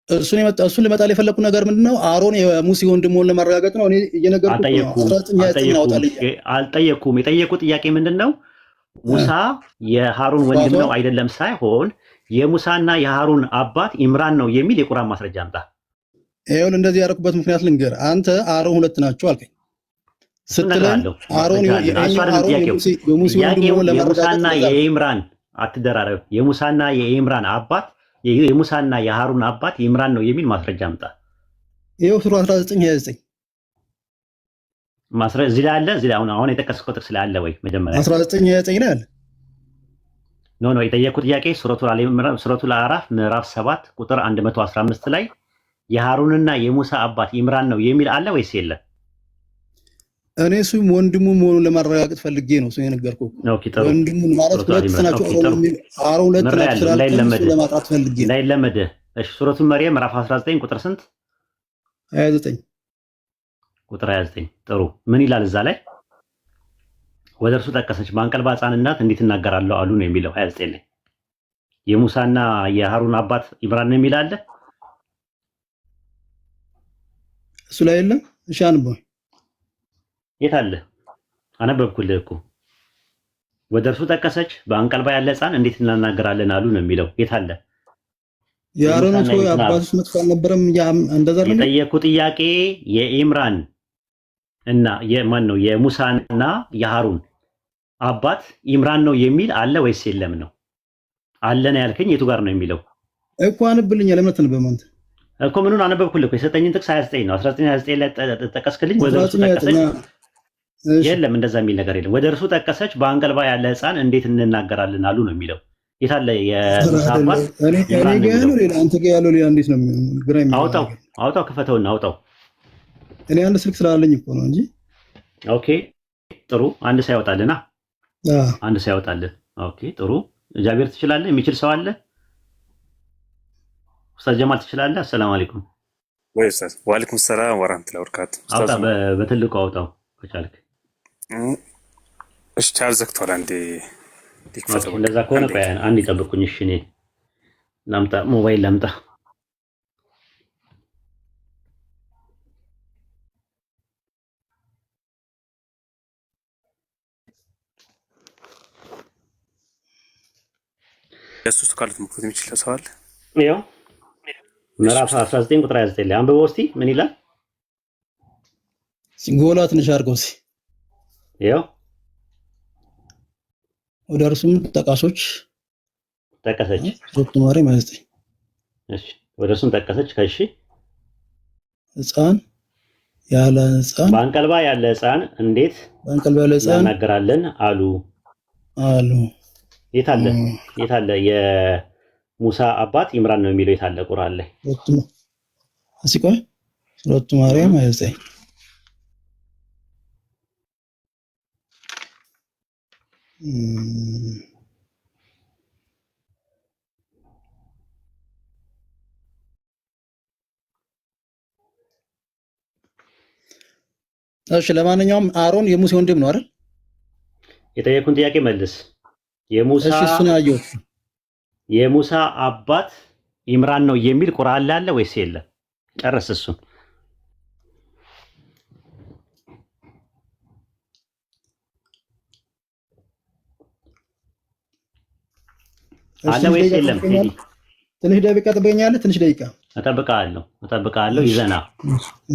እሱን ልመጣ የፈለኩት ነገር ምንድነው? አሮን የሙሴ ወንድሙን ለማረጋገጥ ነው። እኔ እየነገርኩህ አልጠየኩም። የጠየቁት ጥያቄ ምንድነው? ሙሳ የሃሩን ወንድም ነው አይደለም ሳይሆን የሙሳና የሃሩን አባት ኢምራን ነው የሚል የቁርአን ማስረጃ አምጣ። ይኸውልህ እንደዚህ ያደረኩበት ምክንያት ልንገር። አንተ አሮን ሁለት ናቸው አልከኝ ስትለኝ አሮን የሙሳና የኢምራን አትደራረብ። የሙሳና የኢምራን አባት የሙሳና የሃሩን አባት ኢምራን ነው የሚል ማስረጃ አምጣ። ይኸው ሱራ 19 29 ማስረጃ እዚህ ላይ አለ። እዚህ ላይ አሁን የጠቀስከው ጥቅስ ላይ አለ ወይ? መጀመሪያ 19 29 ላይ አለ። ኖ የጠየቁት ጥያቄ ሱረቱል አዕራፍ ምዕራፍ 7 ቁጥር 115 ላይ የሃሩንና የሙሳ አባት ኢምራን ነው የሚል አለ ወይስ የለም? እኔ እሱ ወንድሙ መሆኑን ለማረጋገጥ ፈልጌ ነው እሱ የነገርኩህ። ወንድሙ ማለት ሁለት ናቸው። አሮን ሁለት ናቸው ስላልኩ ለማጥራት ፈልጌ ነው። እንዳይለመደ። እሺ ሱረቱል መርየም ምዕራፍ 19 ቁጥር ስንት? 29 ቁጥር 29 ጥሩ። ምን ይላል እዛ ላይ? ወደ እርሱ ጠቀሰች፣ በአንቀልባ ሕፃን እናት እንዴት እናገራለሁ አሉ ነው የሚለው 29 ላይ። የሙሳና የሃሩን አባት ኢምራን ነው የሚል አለ እሱ ላይ የለም። እሺ አንብበው። የት አለ? አነበብኩልህ እኮ። ወደ እርሱ ጠቀሰች፣ በአንቀልባ ያለ ሕፃን እንዴት እናናገራለን አሉ ነው የሚለው። የት አለ? የአሮኖት ወይ አባቱስ መጥፎ አልነበረም? እንደዛ ነው የጠየቁት ጥያቄ። የኢምራን እና የማን ነው? የሙሳና የሃሩን አባት ኢምራን ነው የሚል አለ ወይስ የለም ነው? አለ ነው ያልከኝ። የቱ ጋር ነው የሚለው እኮ? አንብልኝ። ለምን ተነበመንት እኮ ምኑን አነበብኩልህ እኮ። የሰጠኝን ጥቅስ 29 ነው። 19 ላይ ጠቀስክልኝ። ወደ እርሱ ጠቀሰች። የለም እንደዛ የሚል ነገር የለም። ወደ እርሱ ጠቀሰች፣ በአንቀልባ ያለ ሕፃን እንዴት እንናገራለን አሉ ነው የሚለው። የታለ የሙሳ አባት? አንተ ጋር ያለው ሌላ እንዴት ነው? ግራ አውጣው፣ ክፈተውና አውጣው። እኔ አንድ ስልክ ስላለኝ እኮ ነው እንጂ። ኦኬ ጥሩ። አንድ ሰው ያወጣልና አንድ ሰው ያወጣልን። ኦኬ ጥሩ። ጃቢር ትችላለህ? የሚችል ሰው አለ? ኡስታዝ ጀማል ትችላለህ? አሰላሙ አለይኩም። ወይ ኡስታዝ። ወአለይኩም ሰላም ወራህመቱላሂ ወበረካቱ። አውጣ፣ በትልቁ አውጣው ከቻልክ። እሺ ቻርጅ ዘግቷል። አንዴ ዲክፈተው። እንደዛ ከሆነ ቆይ አንድ ይጠብቁኝ። እሺ እኔ ላምጣ፣ ሞባይል ላምጣ። የሱስ ካሉት ምክሮት የሚችል ሰው አለ? ይኸው ምዕራፍ 19 ቁጥር 29 ላይ አንብበው እስቲ ምን ይላል? ሲንጎላ ትንሽ አድርገው እስቲ። ይኸው ወደ እርሱም ጠቀሰች ሱረቱ መርየም 29። እሺ ወደ እርሱም ጠቀሰች። ከእሺ ሕፃን ያለ ሕፃን በአንቀልባ ያለ ሕፃን እንዴት በአንቀልባ ያለ ሕፃን እናናገራለን አሉ። የት አለ? የሙሳ አባት ኢምራን ነው የሚለው የት አለ ቁርአን ላይ? እስኪ ቆይ ሱረቱ ማርያም 29 እሺ ለማንኛውም አሮን የሙሴ ወንድም ነው አይደል? የጠየኩን ጥያቄ መልስ። የሙሳ አባት ኢምራን ነው የሚል ቁርአን ላይ አለ ወይስ የለም? ጨርስ እሱን። አለ ወይስ የለም? ትንሽ ደቂቃ ትጠብቀኛለህ? ትንሽ ደቂቃ እጠብቅሃለሁ። ይዘና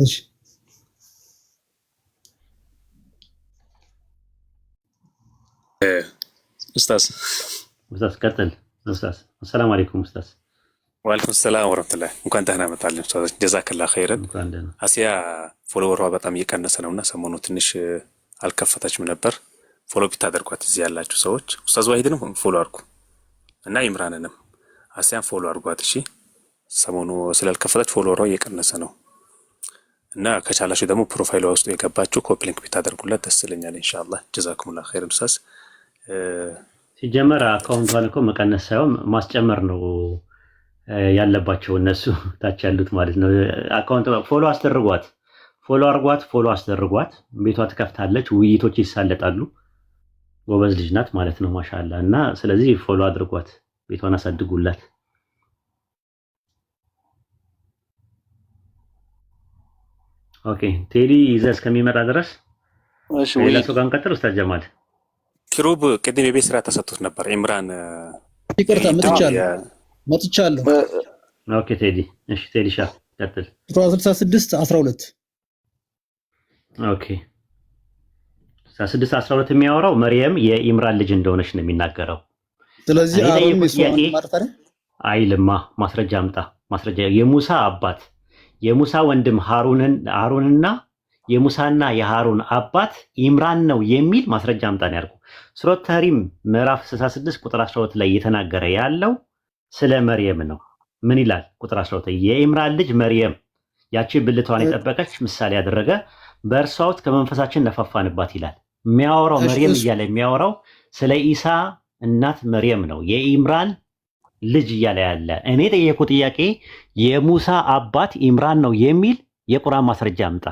እሺ ኡስታዝ ቀጥል። ኡስታዝ አሰላሙ አለይኩም ኡስታዝ። ወአለይኩም ሰላም ወረህመቱላህ። እንኳን ደህና መጣልን ኡስታዝ፣ ጀዛከላ ኸይረን። አሲያ ፎሎወሯ በጣም እየቀነሰ ነውና ሰሞኑ ትንሽ አልከፈተችም ነበር። ፎሎ ቢታደርጓት እዚህ ያላችሁ ሰዎች ኡስታዝ ዋሂድንም ፎሎ አድርጉ እና ኢምራንንም አሲያን ፎሎ አድርጓት እሺ። ሰሞኑ ስላልከፈተች ፎሎወሯ እየቀነሰ ነው እና ከቻላችሁ ደግሞ ፕሮፋይሏ ውስጥ የገባችሁ ኮፒ ሊንክ ቢታደርጉላት ደስ ይለኛል ኢንሻአላህ። ጀዛኩሙላህ ኸይረን ኡስታዝ። ሲጀመር አካውንቷን እኮ መቀነስ ሳይሆን ማስጨመር ነው ያለባቸው እነሱ ታች ያሉት ማለት ነው። አካውንት ፎሎ አስደርጓት። ቤቷ ትከፍታለች፣ ውይይቶች ይሳለጣሉ። ጎበዝ ልጅ ናት ማለት ነው ማሻአላ። እና ስለዚህ ፎሎ አድርጓት፣ ቤቷን አሳድጉላት። ኦኬ ቴዲ ይዘህ እስከሚመጣ ድረስ ሌላ ሰው ጋር እንቀጥል። ኡስታዝ ጀማል ኪሩብ ቅድም የቤት ስራ ተሰጥቶት ነበር። ኢምራን ይቅርታ መጥቻለሁ። ኦኬ ቴዲ እሺ፣ ቴዲ ሻ ቀጥል። 66:12 ኦኬ 66:12 የሚያወራው መርየም የኢምራን ልጅ እንደሆነች ነው የሚናገረው። ስለዚህ አይልማ ማስረጃ አምጣ። ማስረጃ የሙሳ አባት የሙሳ ወንድም ሃሩንና የሙሳና የሃሩን አባት ኢምራን ነው የሚል ማስረጃ አምጣ ነው ያልኩ። ሱረት ተህሪም ምዕራፍ 66 ቁጥር 12 ላይ እየተናገረ ያለው ስለ መርየም ነው። ምን ይላል? ቁጥር 12 የኢምራን ልጅ መርየም ያቺ ብልቷን የጠበቀች ምሳሌ ያደረገ በእርሷ ውስጥ ከመንፈሳችን ነፋፋንባት ይላል። የሚያወራው መርየም እያለ የሚያወራው ስለ ኢሳ እናት መርየም ነው። የኢምራን ልጅ እያለ ያለ እኔ ጠየቁ ጥያቄ የሙሳ አባት ኢምራን ነው የሚል የቁርአን ማስረጃ አምጣ።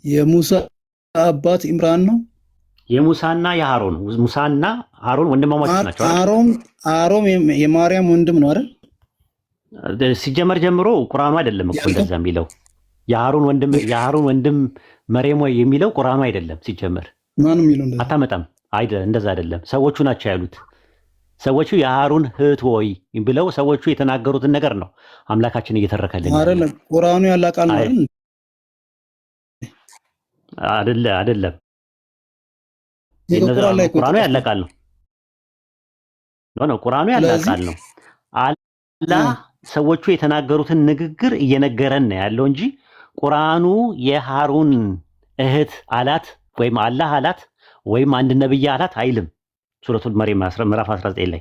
የሙሳ አባት ኢምራን ነው። የሙሳና የሃሩን ሙሳና ሃሩን ወንድማማቾች ናቸው። ሃሩን የማርያም ወንድም ነው አይደል? ሲጀመር ጀምሮ ቁርአኑ አይደለም እኮ እንደዛ የሚለው። የሃሩን ወንድም መርየም ወይ የሚለው ቁርአኑ አይደለም ሲጀመር። ማንም የሚለው እንደዛ አታመጣም። እንደዛ አይደለም፣ ሰዎቹ ናቸው ያሉት። ሰዎቹ የሃሩን እህት ወይ ብለው ሰዎቹ የተናገሩትን ነገር ነው አምላካችን እየተረከልን አይደለም። ቁርአኑ ያላቃል ነው አይደለም። ቁርአኑ ያለቃል ነው ቁርአኑ ያለቃል ነው። አላህ ሰዎቹ የተናገሩትን ንግግር እየነገረን ነው ያለው እንጂ ቁርአኑ የሃሩን እህት አላት ወይም አላህ አላት ወይም አንድ ነብይ አላት አይልም። ሱረቱል መርየም ምዕራፍ 19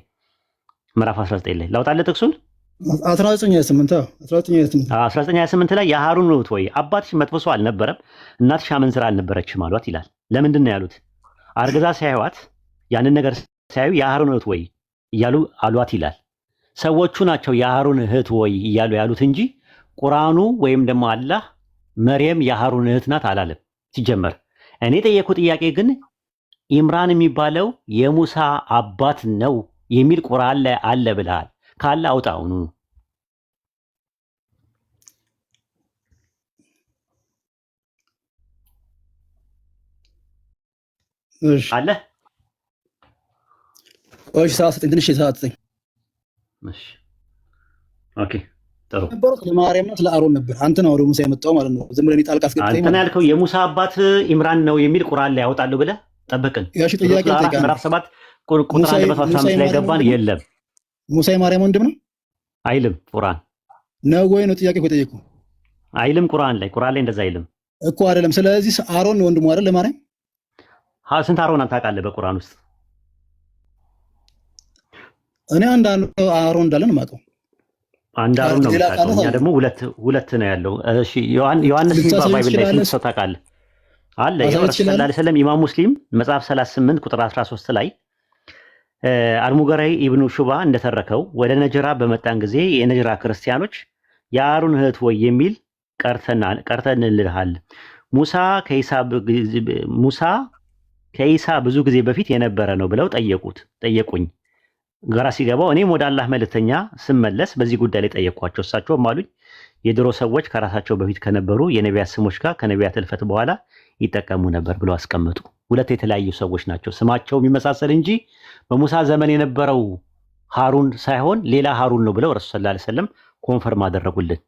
ላይ ላውጣልህ ጥቅሱን 19:28 ላይ የሃሩን እህት ወይ አባትሽ መጥፎ ሰው አልነበረም፣ እናትሽ አመንዝራ አልነበረችም አሏት ይላል። ለምንድን ነው ያሉት? አርግዛ ሲያዩት ያንን ነገር ሲያዩ የሃሩን እህት ወይ እያሉ አሏት ይላል። ሰዎቹ ናቸው የሃሩን እህት ወይ እያሉ ያሉት እንጂ ቁርአኑ ወይም ደግሞ አላህ መርየም የሃሩን እህት ናት አላለም ሲጀመር። እኔ ጠየቁ ጥያቄ ግን ኢምራን የሚባለው የሙሳ አባት ነው የሚል ቁርአን ላይ አለ ብለሃል። ካለ አውጣውኑ። እሺ አለ። እሺ ሰዓት ትንሽ ሰዓት እሺ ኦኬ ጥሩ ነበር። ለማርያም ለአሮን ነበር። አንተ ነው ወደ ሙሳ የመጣው ማለት ነው። ዝም ብለህ ጣልቃ አስገብተኝ አንተ ያልከው የሙሳ አባት ኢምራን ነው የሚል ቁርአን ላይ ያወጣሉ ብለህ ጠበቅን። ያሺ ጥያቄ ጠይቃለህ። ምዕራፍ 7 ቁጥር 115 ላይ ገባን። የለም ሙሳ የማርያም ወንድም ነው አይልም ቁርአን ነው ወይ ነው ጥያቄ እኮ ጠየቁ። አይልም። ቁርአን ላይ እንደዛ አይልም እኮ አይደለም። ስለዚህ አሮን ወንድሙ አይደል ለማርያም? ስንት አሮን ታውቃለህ በቁርአን ውስጥ? እኔ አንድ አሮን እንዳለ ነው የማውቀው። አንድ አሮን ነው የማውቀው። እኛ ደግሞ ሁለት ነው ያለው። እሺ ዮሐንስ የሚባል ባይብል ላይ ስንት ሰው ታውቃለህ? አለ የረሱል ሰለላሁ ዐለይሂ ወሰለም ኢማም ሙስሊም መጽሐፍ 38 ቁጥር 13 ላይ አልሙገራይ ኢብኑ ሹባ እንደተረከው ወደ ነጅራ በመጣን ጊዜ የነጅራ ክርስቲያኖች የአሮን እህት ወይ የሚል ቀርተንልሃል። ሙሳ ከኢሳ ብዙ ጊዜ በፊት የነበረ ነው ብለው ጠየቁኝ። ግራ ሲገባው እኔም ወደ አላህ መልእክተኛ ስመለስ በዚህ ጉዳይ ላይ ጠየቅኳቸው። እሳቸውም አሉኝ የድሮ ሰዎች ከራሳቸው በፊት ከነበሩ የነቢያት ስሞች ጋር ከነቢያት እልፈት በኋላ ይጠቀሙ ነበር ብለው አስቀመጡ። ሁለት የተለያዩ ሰዎች ናቸው፣ ስማቸው የሚመሳሰል እንጂ በሙሳ ዘመን የነበረው ሃሩን ሳይሆን ሌላ ሃሩን ነው ብለው ረሱል ሰለላሁ ዐለይሂ ወሰለም ኮንፈርም አደረጉልን።